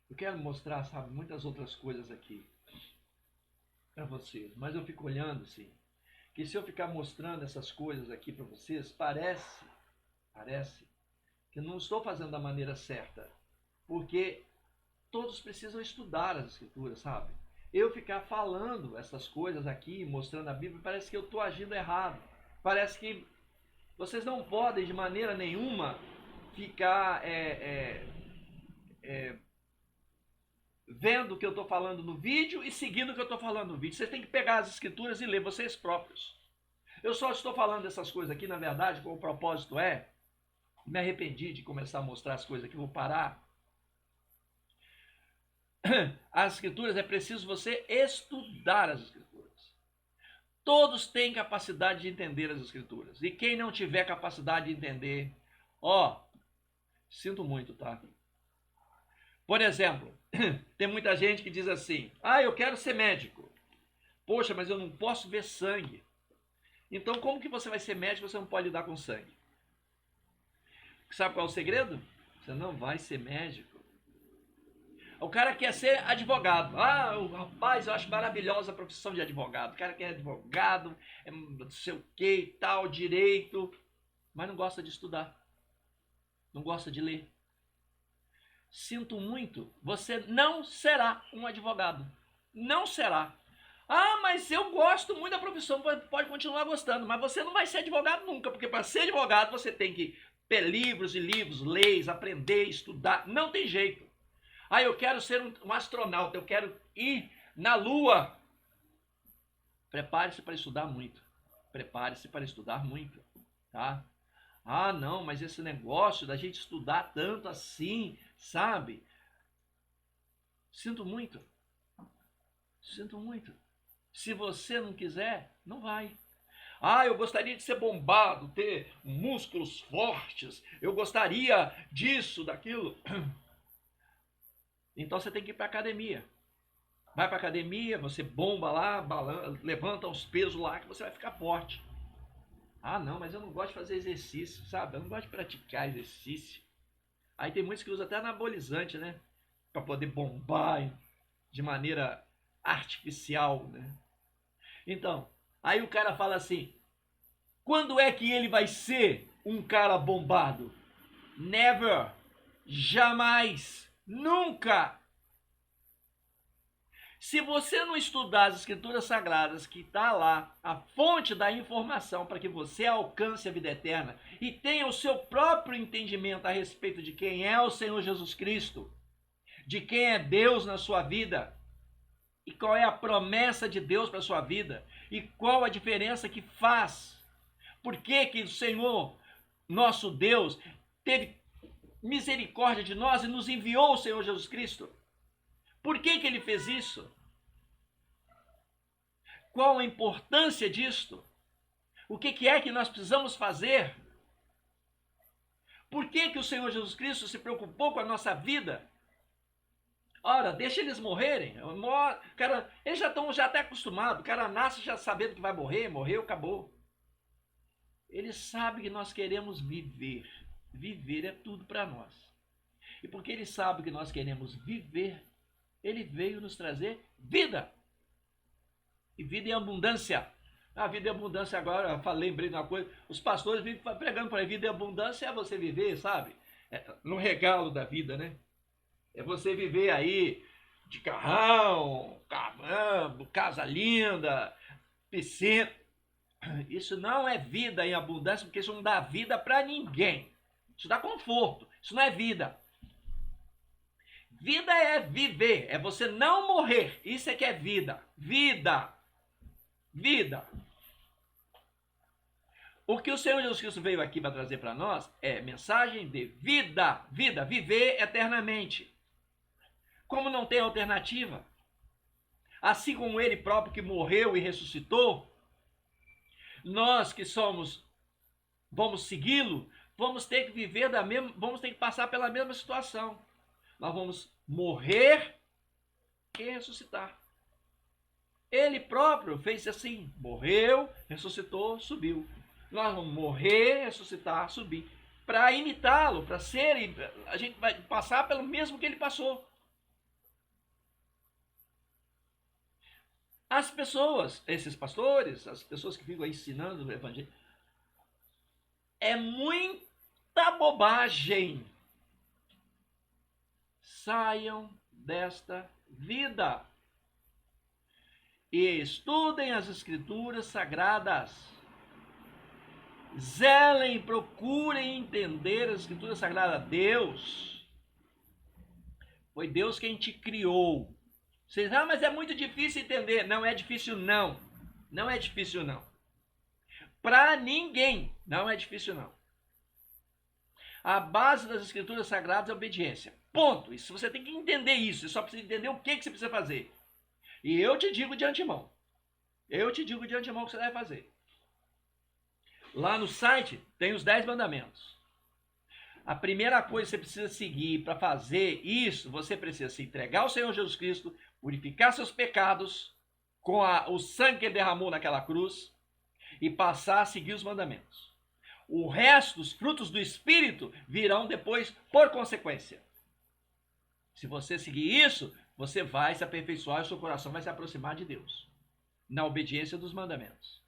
Speaker 1: Eu quero mostrar, sabe, muitas outras coisas aqui para vocês, mas eu fico olhando, sim, que se eu ficar mostrando essas coisas aqui para vocês, parece que eu não estou fazendo da maneira certa, porque todos precisam estudar as Escrituras, sabe? Eu ficar falando essas coisas aqui, mostrando a Bíblia, parece que eu estou agindo errado. Parece que vocês não podem de maneira nenhuma ficar vendo o que eu estou falando no vídeo e seguindo o que eu estou falando no vídeo. Vocês têm que pegar as Escrituras e ler vocês próprios. Eu só estou falando dessas coisas aqui, na verdade, com o propósito me arrependi de começar a mostrar as coisas aqui, vou parar. As Escrituras, é preciso você estudar as Escrituras. Todos têm capacidade de entender as Escrituras. E quem não tiver capacidade de entender, sinto muito, tá? Por exemplo, tem muita gente que diz assim, eu quero ser médico. Poxa, mas eu não posso ver sangue. Então, como que você vai ser médico se você não pode lidar com sangue? Sabe qual é o segredo? Você não vai ser médico. O cara quer ser advogado. Rapaz, eu acho maravilhosa a profissão de advogado. O cara quer advogado, não sei o que e tal, direito. mas não gosta de estudar, não gosta de ler. Sinto muito, você não será um advogado. Não será. Ah, mas eu gosto muito da profissão, pode continuar gostando, mas você não vai ser advogado nunca, porque para ser advogado você tem que ter livros e livros, leis, aprender, estudar, não tem jeito. Ah, eu quero ser um astronauta, eu quero ir na Lua. Prepare-se para estudar muito. Prepare-se para estudar muito, tá? Ah, não, mas esse negócio da gente estudar tanto assim, sabe? Sinto muito. Sinto muito. Se você não quiser, não vai. Ah, eu gostaria de ser bombado, ter músculos fortes. Eu gostaria disso, daquilo. Então você tem que ir para a academia. Vai para a academia, você bomba lá, levanta os pesos lá que você vai ficar forte. Ah, não, mas eu não gosto de fazer exercício, sabe? Eu não gosto de praticar exercício. Aí tem muitos que usam até anabolizante, né? Para poder bombar de maneira artificial, né? Então, aí o cara fala assim: quando é que ele vai ser um cara bombado? Never. Jamais. Nunca. Se você não estudar as escrituras sagradas, que está lá, a fonte da informação para que você alcance a vida eterna e tenha o seu próprio entendimento a respeito de quem é o Senhor Jesus Cristo, de quem é Deus na sua vida e qual é a promessa de Deus para a sua vida e qual a diferença que faz, por que o Senhor, nosso Deus, teve misericórdia de nós e nos enviou o Senhor Jesus Cristo. Por que ele fez isso? Qual a importância disto? O que é que nós precisamos fazer? Por que o Senhor Jesus Cristo se preocupou com a nossa vida? Ora, deixa eles morrerem. Cara, eles já estão até acostumados. O cara nasce já sabendo que vai morrer, morreu, acabou. Ele sabe que nós queremos viver. Viver é tudo para nós. E porque ele sabe que nós queremos viver, ele veio nos trazer vida. E vida em abundância. A vida em abundância agora, eu lembrei de uma coisa, os pastores vivem pregando para a vida em abundância é você viver, sabe? No regalo da vida, né? É você viver aí de carrão, casa linda, piscina. Isso não é vida em abundância, porque isso não dá vida para ninguém. Isso dá conforto, isso não é vida. Vida é viver, é você não morrer. Isso é que é vida. Vida. Vida. O que o Senhor Jesus Cristo veio aqui para trazer para nós é mensagem de vida. Vida, viver eternamente. Como não tem alternativa, assim como ele próprio que morreu e ressuscitou, nós que vamos segui-lo, vamos ter que viver vamos ter que passar pela mesma situação. Nós vamos morrer e ressuscitar. Ele próprio fez assim, morreu, ressuscitou, subiu. Nós vamos morrer, ressuscitar, subir. Para imitá-lo, para ser, a gente vai passar pelo mesmo que ele passou. As pessoas, esses pastores, as pessoas que ficam aí ensinando o evangelho, é muita bobagem. Saiam desta vida e estudem as escrituras sagradas. Zelem, procurem entender as escrituras sagradas. Deus, foi Deus quem te criou. Vocês, mas é muito difícil entender. Não é difícil, não. Não é difícil, não. Para ninguém, não é difícil, não. A base das escrituras sagradas é obediência. Ponto. Isso, você tem que entender isso. Você só precisa entender o que você precisa fazer. E eu te digo de antemão. Eu te digo de antemão o que você deve fazer. Lá no site tem os 10 mandamentos. A primeira coisa que você precisa seguir para fazer isso, você precisa se entregar ao Senhor Jesus Cristo, purificar seus pecados com o sangue que ele derramou naquela cruz e passar a seguir os mandamentos. O resto, os frutos do Espírito, virão depois por consequência. Se você seguir isso, você vai se aperfeiçoar e o seu coração vai se aproximar de Deus, na obediência dos mandamentos.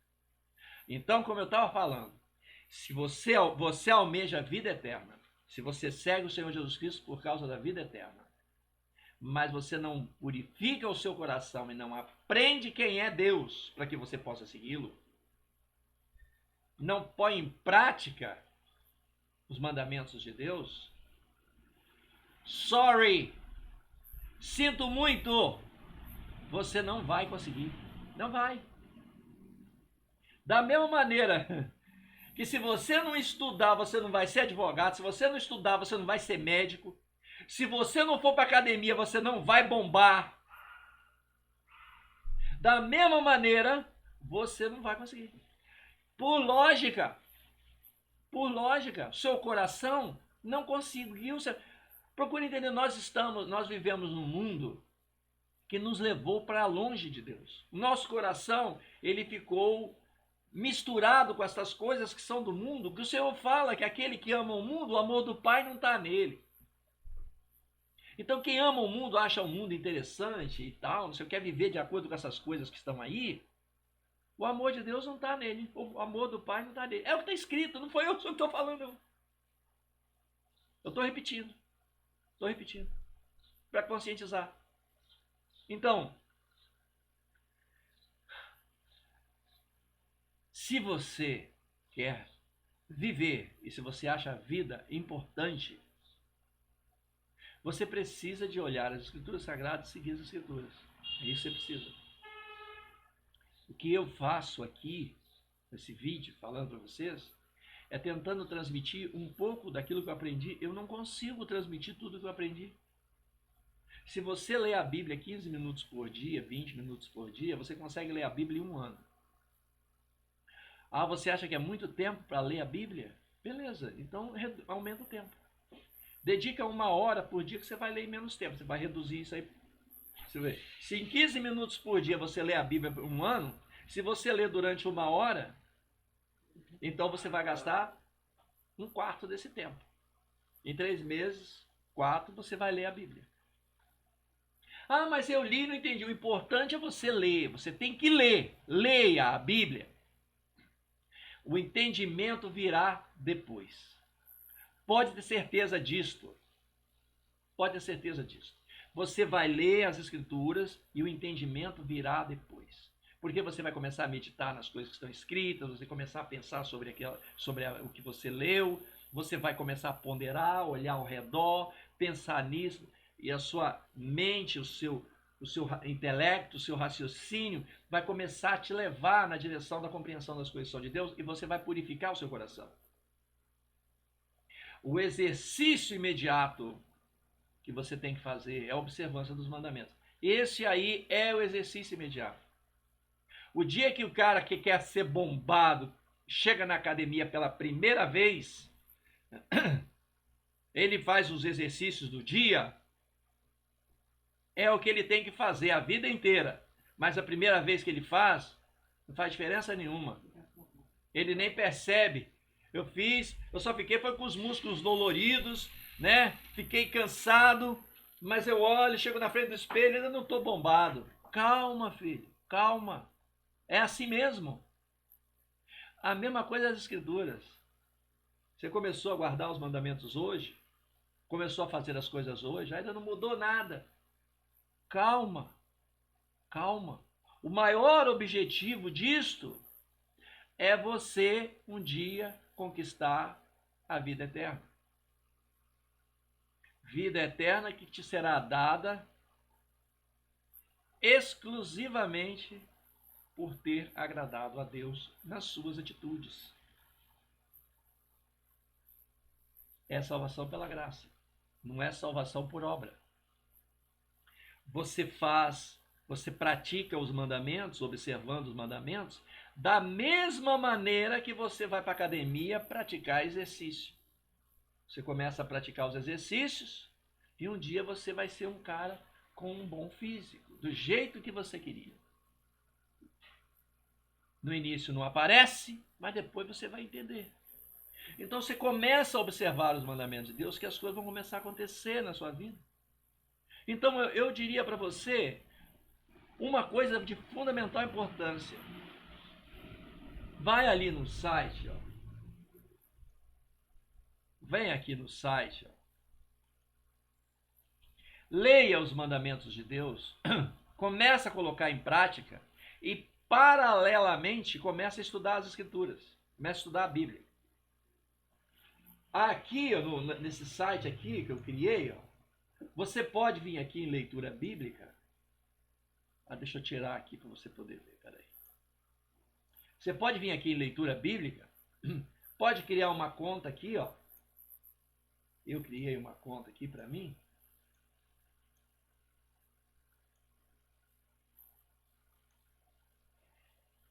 Speaker 1: Então, como eu estava falando, Se você almeja a vida eterna, se você segue o Senhor Jesus Cristo por causa da vida eterna, mas você não purifica o seu coração e não aprende quem é Deus para que você possa segui-lo, não põe em prática os mandamentos de Deus, sorry, sinto muito, você não vai conseguir. Não vai. Da mesma maneira que se você não estudar, você não vai ser advogado, se você não estudar, você não vai ser médico, se você não for para academia, você não vai bombar. Da mesma maneira, você não vai conseguir. Por lógica, seu coração não conseguiu. Procure entender, nós vivemos num mundo que nos levou para longe de Deus. O nosso coração, ele ficou misturado com essas coisas que são do mundo, que o Senhor fala que aquele que ama o mundo, o amor do Pai não está nele. Então quem ama o mundo, acha o mundo interessante e tal, não sei, quer viver de acordo com essas coisas que estão aí, o amor de Deus não está nele, o amor do Pai não está nele. É o que está escrito, não foi eu que estou falando, não. Eu estou repetindo, para conscientizar. Então, se você quer viver e se você acha a vida importante, você precisa de olhar as Escrituras Sagradas e seguir as Escrituras. É isso que você precisa. O que eu faço aqui, nesse vídeo, falando para vocês, é tentando transmitir um pouco daquilo que eu aprendi. Eu não consigo transmitir tudo que eu aprendi. Se você lê a Bíblia 15 minutos por dia, 20 minutos por dia, você consegue ler a Bíblia em um ano. Ah, você acha que é muito tempo para ler a Bíblia? Beleza, então aumenta o tempo. Dedica 1 hora por dia que você vai ler em menos tempo. Você vai reduzir isso aí. Você vê. Se em 15 minutos por dia você lê a Bíblia por um ano, se você ler durante 1 hora, então você vai gastar 1/4 desse tempo. Em 3 meses, 4, você vai ler a Bíblia. Ah, mas eu li e não entendi. O importante é você ler. Você tem que ler. Leia a Bíblia. O entendimento virá depois. Pode ter certeza disto. Pode ter certeza disto. Você vai ler as Escrituras e o entendimento virá depois. Porque você vai começar a meditar nas coisas que estão escritas, você vai começar a pensar sobre o que você leu, você vai começar a ponderar, olhar ao redor, pensar nisso, e a sua mente, o seu intelecto, o seu raciocínio vai começar a te levar na direção da compreensão das coisas que são de Deus e você vai purificar o seu coração. O exercício imediato que você tem que fazer é a observância dos mandamentos. Esse aí é o exercício imediato. O dia que o cara que quer ser bombado chega na academia pela primeira vez, ele faz os exercícios do dia, é o que ele tem que fazer a vida inteira. Mas a primeira vez que ele faz, não faz diferença nenhuma. Ele nem percebe. Eu só fiquei foi com os músculos doloridos, né? Fiquei cansado, mas eu olho, chego na frente do espelho e ainda não estou bombado. Calma, filho, calma. É assim mesmo. A mesma coisa das Escrituras. Você começou a guardar os mandamentos hoje, começou a fazer as coisas hoje, ainda não mudou nada. Calma, calma. O maior objetivo disto é você um dia conquistar a vida eterna. Vida eterna que te será dada exclusivamente por ter agradado a Deus nas suas atitudes. É salvação pela graça, não é salvação por obra. Você pratica os mandamentos, observando os mandamentos, da mesma maneira que você vai para a academia praticar exercício. Você começa a praticar os exercícios e um dia você vai ser um cara com um bom físico, do jeito que você queria. No início não aparece, mas depois você vai entender. Então você começa a observar os mandamentos de Deus, que as coisas vão começar a acontecer na sua vida. Então eu diria para você uma coisa de fundamental importância. Vai ali no site, ó, vem aqui no site, ó, leia os mandamentos de Deus, começa a colocar em prática e paralelamente começa a estudar as escrituras, começa a estudar a Bíblia. Aqui, nesse site aqui que eu criei, ó, você pode vir aqui em leitura bíblica. Deixa eu tirar aqui para você poder ver, peraí. Você pode vir aqui em leitura bíblica, pode criar uma conta aqui, ó. Eu criei uma conta aqui para mim.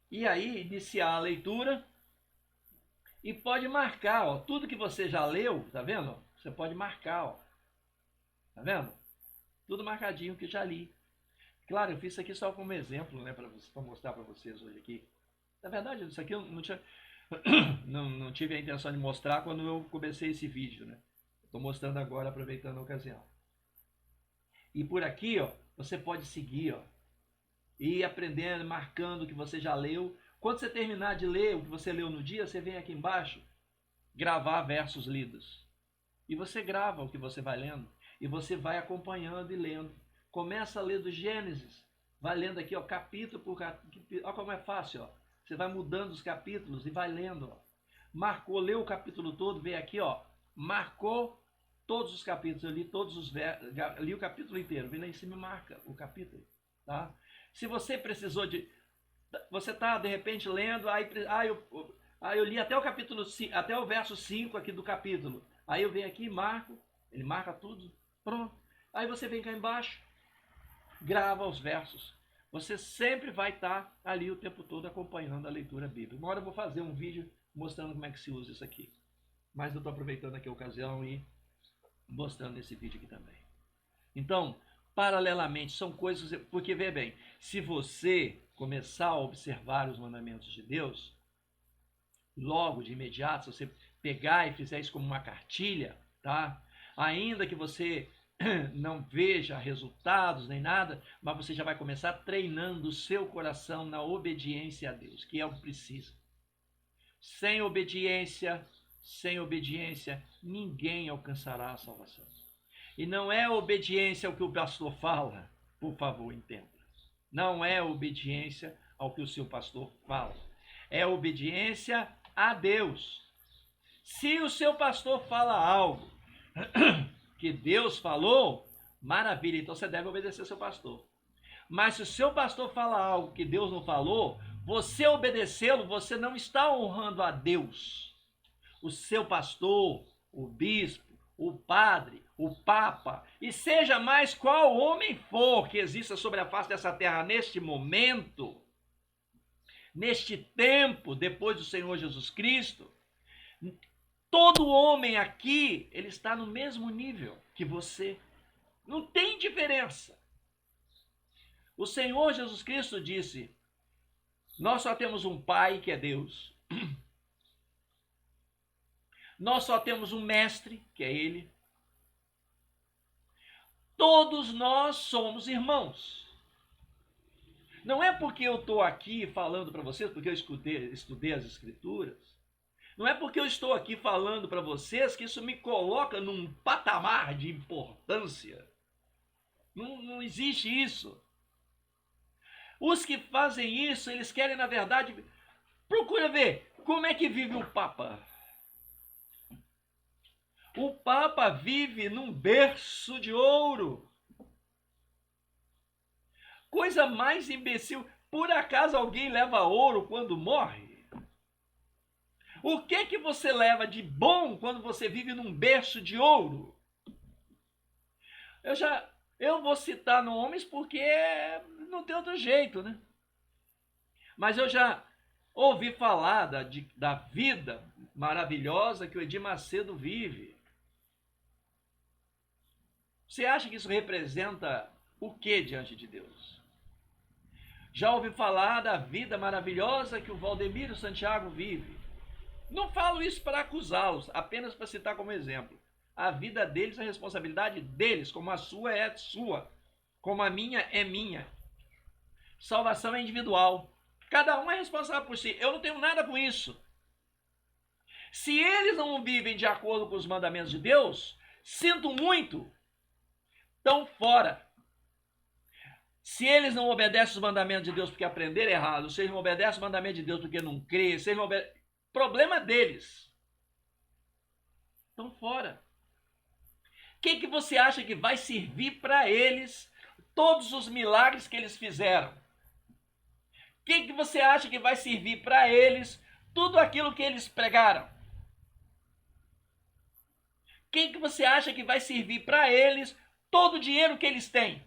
Speaker 1: E aí, iniciar a leitura. E pode marcar, ó, tudo que você já leu, tá vendo? Você pode marcar, ó. Tá vendo? Tudo marcadinho que já li. Claro, eu fiz isso aqui só como exemplo, né, para mostrar para vocês hoje aqui. Na verdade, isso aqui eu não tinha, não tive a intenção de mostrar quando eu comecei esse vídeo, né? Estou mostrando agora, aproveitando a ocasião. E por aqui, ó, você pode seguir, ó, e ir aprendendo, marcando o que você já leu. Quando você terminar de ler o que você leu no dia, você vem aqui embaixo, gravar versos lidos. E você grava o que você vai lendo. E você vai acompanhando e lendo. Começa a ler do Gênesis. Vai lendo aqui, ó, capítulo por capítulo. Olha como é fácil, ó. Você vai mudando os capítulos e vai lendo, ó. Marcou, leu o capítulo todo, vem aqui, ó. Marcou todos os capítulos. Eu li todos os versos. Li o capítulo inteiro. Vem lá em cima e marca o capítulo. Tá? Se você precisou de... Você está, de repente, lendo, aí eu li até o capítulo, até o verso 5 aqui do capítulo. Aí eu venho aqui e marco, ele marca tudo, pronto. Aí você vem cá embaixo, grava os versos. Você sempre vai estar ali o tempo todo acompanhando a leitura bíblica. Uma hora eu vou fazer um vídeo mostrando como é que se usa isso aqui. Mas eu estou aproveitando aqui a ocasião e mostrando esse vídeo aqui também. Então, paralelamente, são coisas... Porque, vê bem, se você começar a observar os mandamentos de Deus, logo, de imediato, se você pegar e fizer isso como uma cartilha, tá? Ainda que você não veja resultados nem nada, mas você já vai começar treinando o seu coração na obediência a Deus, que é o que precisa. Sem obediência, ninguém alcançará a salvação. E não é obediência ao que o pastor fala, por favor, entenda. Não é obediência ao que o seu pastor fala. É obediência a Deus. Se o seu pastor fala algo que Deus falou, maravilha, então você deve obedecer ao seu pastor. Mas se o seu pastor fala algo que Deus não falou, você obedecê-lo, você não está honrando a Deus. O seu pastor, o bispo, o padre, o papa, e seja mais qual homem for que exista sobre a face dessa terra neste momento, neste tempo, depois do Senhor Jesus Cristo, todo homem aqui, ele está no mesmo nível que você. Não tem diferença. O Senhor Jesus Cristo disse, nós só temos um Pai que é Deus. Nós só temos um mestre, que é Ele. Todos nós somos irmãos. Não é porque eu estou aqui falando para vocês, porque eu estudei as Escrituras. Não é porque eu estou aqui falando para vocês que isso me coloca num patamar de importância. Não existe isso. Os que fazem isso, eles querem, na verdade... Procura ver como é que vive o Papa. O Papa vive num berço de ouro. Coisa mais imbecil. Por acaso alguém leva ouro quando morre? O que você leva de bom quando você vive num berço de ouro? Eu vou citar nomes porque não tem outro jeito, né? Mas eu já ouvi falar da vida maravilhosa que o Edir Macedo vive. Você acha que isso representa o que diante de Deus? Já ouvi falar da vida maravilhosa que o Valdemiro Santiago vive. Não falo isso para acusá-los, apenas para citar como exemplo. A vida deles, a responsabilidade deles, como a sua é sua, como a minha é minha. Salvação é individual. Cada um é responsável por si. Eu não tenho nada com isso. Se eles não vivem de acordo com os mandamentos de Deus, sinto muito, estão fora. Se eles não obedecem os mandamentos de Deus porque aprenderam errado, se eles não obedecem os mandamentos de Deus porque não creem, se eles não obedecem... problema deles. Estão fora. O que você acha que vai servir para eles todos os milagres que eles fizeram? O que você acha que vai servir para eles tudo aquilo que eles pregaram? O que você acha que vai servir para eles todo o dinheiro que eles têm?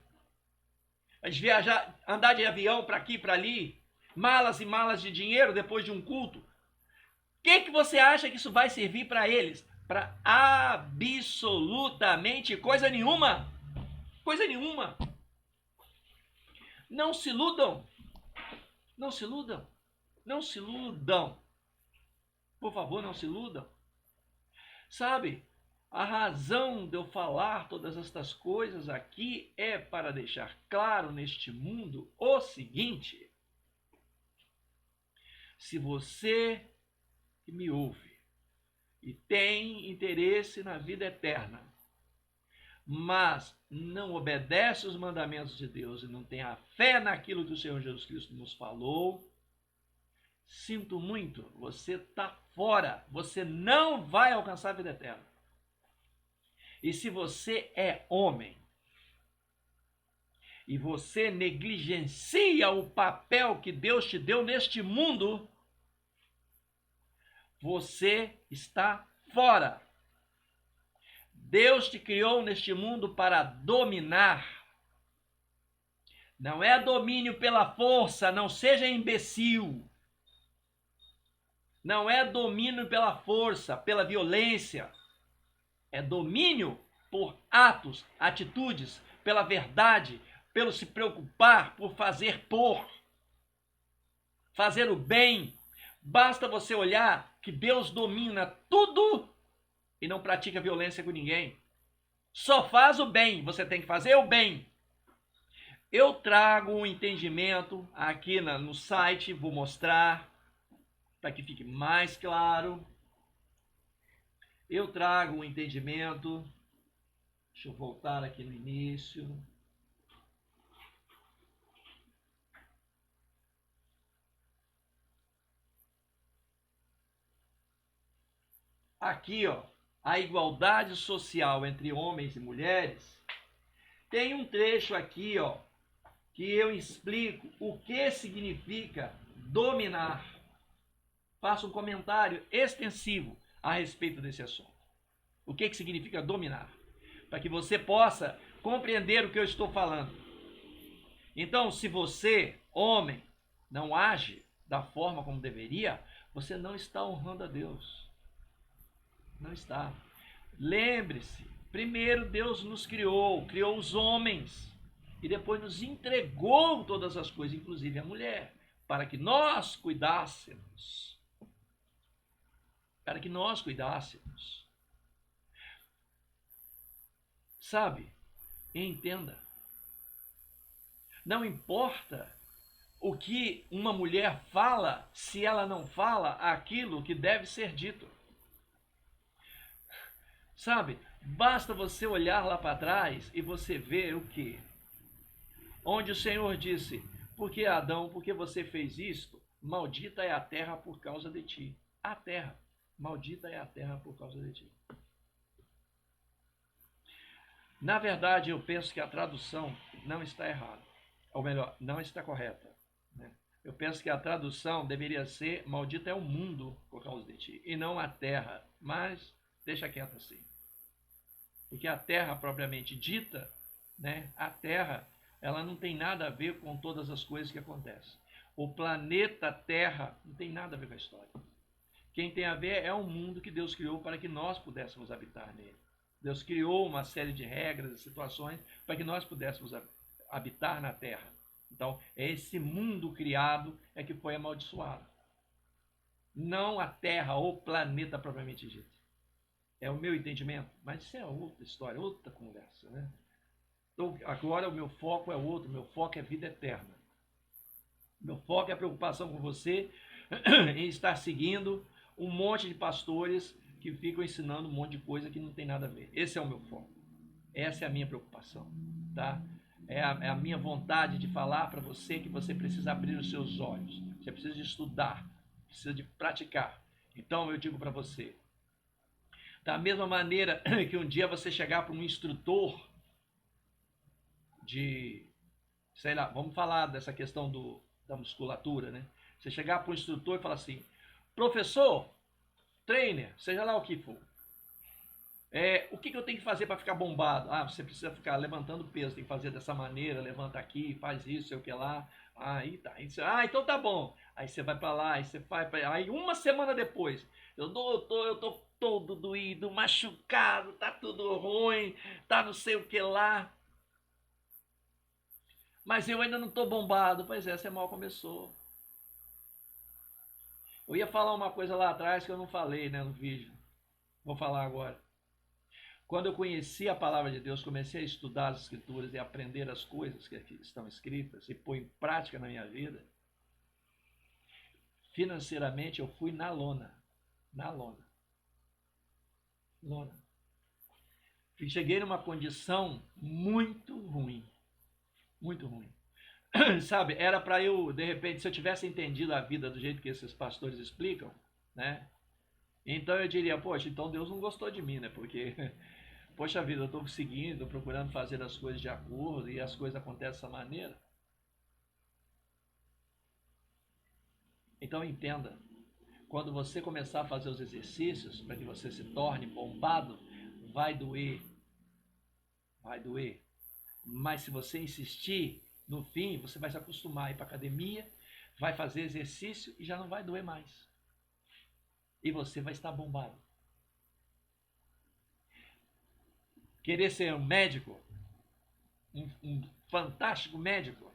Speaker 1: Eles viajar, andar de avião para aqui, para ali, malas e malas de dinheiro depois de um culto. O que você acha que isso vai servir para eles? Para absolutamente coisa nenhuma. Coisa nenhuma. Não se iludam. Não se iludam. Não se iludam. Por favor, não se iludam. Sabe, a razão de eu falar todas estas coisas aqui é para deixar claro neste mundo o seguinte: se você que me ouve e tem interesse na vida eterna, mas não obedece os mandamentos de Deus e não tem a fé naquilo que o Senhor Jesus Cristo nos falou, sinto muito, você está fora, você não vai alcançar a vida eterna. E se você é homem e você negligencia o papel que Deus te deu neste mundo, você está fora. Deus te criou neste mundo para dominar. Não é domínio pela força, não seja imbecil. Não é domínio pela força, pela violência. É domínio por atos, atitudes, pela verdade, pelo se preocupar, por fazer fazer o bem. Basta você olhar que Deus domina tudo e não pratica violência com ninguém. Só faz o bem, você tem que fazer o bem. Eu trago um entendimento aqui no site, vou mostrar para que fique mais claro. Eu trago um entendimento. Deixa eu voltar aqui no início. Aqui, ó, a igualdade social entre homens e mulheres. Tem um trecho aqui, ó, que eu explico o que significa dominar. Faço um comentário extensivo a respeito desse assunto. O que significa dominar? Para que você possa compreender o que eu estou falando. Então, se você, homem, não age da forma como deveria, você não está honrando a Deus. Não está. Lembre-se, primeiro Deus nos criou os homens, e depois nos entregou todas as coisas, inclusive a mulher, para que nós cuidássemos. Para que nós cuidássemos. Sabe? Entenda. Não importa o que uma mulher fala, se ela não fala aquilo que deve ser dito. Sabe? Basta você olhar lá para trás e você ver o quê? Onde o Senhor disse: porque Adão, porque você fez isto, maldita é a terra por causa de ti. A terra, maldita é a terra por causa de ti. Na verdade, eu penso que a tradução não está errada. Ou melhor, não está correta. Né? Eu penso que a tradução deveria ser: maldito é o mundo por causa de ti, e não a terra. Mas deixa quieto assim. Porque a terra propriamente dita, né, a terra, ela não tem nada a ver com todas as coisas que acontecem. O planeta Terra não tem nada a ver com a história. Quem tem a ver é o mundo que Deus criou para que nós pudéssemos habitar nele. Deus criou uma série de regras e situações para que nós pudéssemos habitar na Terra. Então, é esse mundo criado é que foi amaldiçoado. Não a Terra ou planeta propriamente dito. É o meu entendimento, mas isso é outra história, outra conversa, né? Então, agora o meu foco é outro, meu foco é vida eterna. Meu foco é a preocupação com você em estar seguindo um monte de pastores que ficam ensinando um monte de coisa que não tem nada a ver. Esse é o meu foco. Essa é a minha preocupação, tá? É a minha vontade de falar para você que você precisa abrir os seus olhos. Você precisa de estudar, precisa de praticar. Então eu digo para você, da mesma maneira que um dia você chegar para um instrutor de, sei lá, vamos falar dessa questão da musculatura, né? Você chegar para um instrutor e falar assim, professor, trainer, seja lá o que for, o que eu tenho que fazer para ficar bombado? Ah, você precisa ficar levantando peso, tem que fazer dessa maneira, levanta aqui, faz isso, sei o que lá. Aí tá. Então tá bom. Aí você vai para lá, aí você faz. Aí uma semana depois, eu tô todo doído, machucado, tá tudo ruim, tá não sei o que lá. Mas eu ainda não tô bombado. Pois é, você mal começou. Eu ia falar uma coisa lá atrás que eu não falei, né, no vídeo. Vou falar agora. Quando eu conheci a palavra de Deus, comecei a estudar as escrituras e aprender as coisas que aqui estão escritas e pôr em prática na minha vida, financeiramente eu fui na lona. Na lona. Lona. Cheguei numa condição muito ruim. Muito ruim. Sabe, era para eu, de repente, se eu tivesse entendido a vida do jeito que esses pastores explicam, né? Então eu diria, poxa, então Deus não gostou de mim, né? Porque poxa vida, eu estou seguindo, procurando fazer as coisas de acordo e as coisas acontecem dessa maneira. Então entenda, quando você começar a fazer os exercícios para que você se torne bombado, vai doer. Vai doer. Mas se você insistir, no fim você vai se acostumar a ir para academia, vai fazer exercício e já não vai doer mais. E você vai estar bombado. Querer ser um médico, um fantástico médico,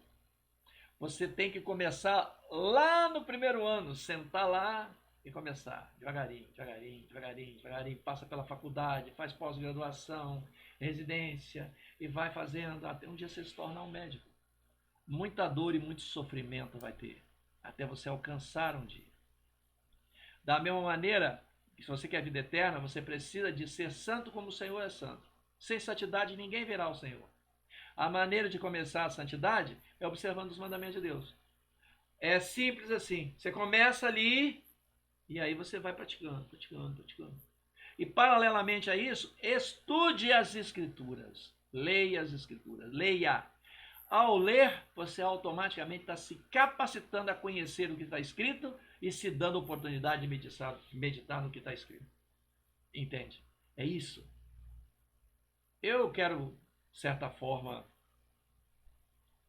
Speaker 1: você tem que começar lá no primeiro ano, sentar lá e começar, devagarinho, devagarinho, devagarinho, devagarinho, passa pela faculdade, faz pós-graduação, residência e vai fazendo até um dia você se tornar um médico. Muita dor e muito sofrimento vai ter, até você alcançar um dia. Da mesma maneira, se você quer vida eterna, você precisa de ser santo como o Senhor é santo. Sem santidade ninguém verá o Senhor. A maneira de começar a santidade é observando os mandamentos de Deus. É simples assim. Você começa ali e aí você vai praticando, praticando, praticando. E paralelamente a isso, estude as escrituras. Leia as escrituras. Leia. Ao ler, você automaticamente está se capacitando a conhecer o que está escrito e se dando oportunidade de meditar no que está escrito. Entende? É isso. Eu quero, de certa forma,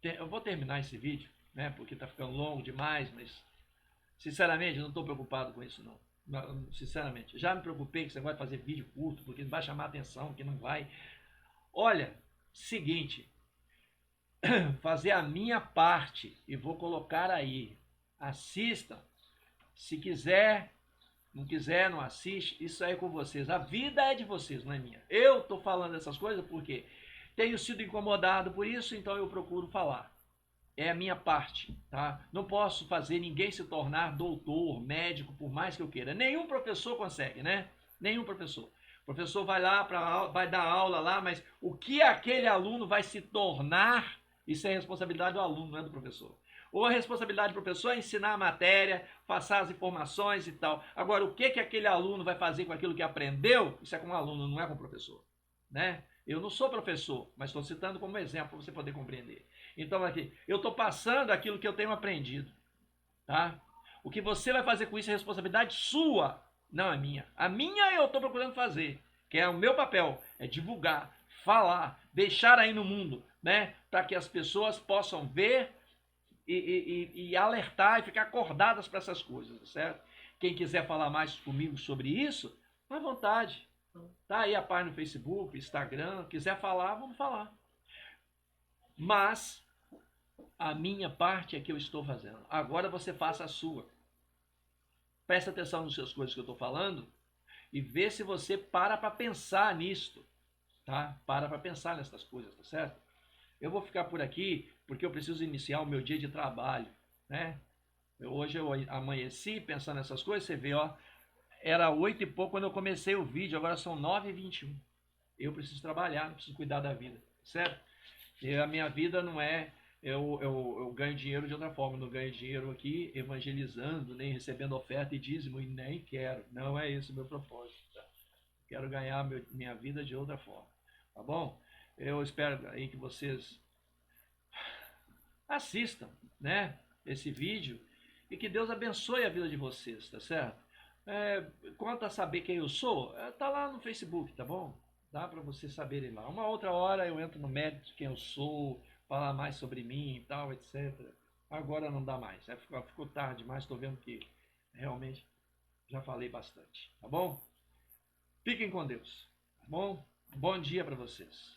Speaker 1: eu vou terminar esse vídeo, né? Porque está ficando longo demais, mas sinceramente, eu não estou preocupado com isso, não. Sinceramente, já me preocupei que você vai fazer vídeo curto, porque vai chamar atenção, que não vai. Olha, seguinte, fazer a minha parte e vou colocar aí. Assista, se quiser, não quiser, não assiste, isso aí é com vocês. A vida é de vocês, não é minha. Eu estou falando essas coisas porque tenho sido incomodado por isso, então eu procuro falar. É a minha parte, tá? Não posso fazer ninguém se tornar doutor, médico, por mais que eu queira. Nenhum professor consegue, né? Nenhum professor. O professor vai lá, vai dar aula lá, mas o que aquele aluno vai se tornar, isso é responsabilidade do aluno, não é do professor. Ou a responsabilidade do professor é ensinar a matéria, passar as informações e tal. Agora, o que aquele aluno vai fazer com aquilo que aprendeu, isso é com o aluno, não é com o professor, né? Eu não sou professor, mas estou citando como exemplo para você poder compreender. Então aqui, eu estou passando aquilo que eu tenho aprendido, tá? O que você vai fazer com isso é responsabilidade sua, não é minha. A minha eu estou procurando fazer, que é o meu papel, é divulgar, falar, deixar aí no mundo, né? Para que as pessoas possam ver e alertar e ficar acordadas para essas coisas, certo? Quem quiser falar mais comigo sobre isso, à vontade. Tá aí a página no Facebook, Instagram, quiser falar, vamos falar. Mas a minha parte é que eu estou fazendo. Agora você faça a sua. Presta atenção nas suas coisas que eu estou falando e vê se você para pensar nisto, tá? Para pensar nessas coisas, tá certo? Eu vou ficar por aqui porque eu preciso iniciar o meu dia de trabalho, né? Hoje eu amanheci pensando nessas coisas, você vê, ó, era 8 e pouco quando eu comecei o vídeo, agora são 9h21. Eu preciso trabalhar, preciso cuidar da vida, certo? E a minha vida não é... Eu ganho dinheiro de outra forma, não ganho dinheiro aqui evangelizando, nem recebendo oferta e dízimo, e nem quero. Não é esse o meu propósito, tá? Quero ganhar minha vida de outra forma, tá bom? Eu espero aí que vocês assistam, né, esse vídeo e que Deus abençoe a vida de vocês, tá certo? Quanto a saber quem eu sou, tá lá no Facebook, tá bom? Dá para vocês saberem lá. Uma outra hora eu entro no mérito de quem eu sou, falar mais sobre mim e tal, etc. Agora não dá mais. Ficou tarde demais, estou vendo que realmente já falei bastante, tá bom? Fiquem com Deus, tá bom? Bom dia para vocês.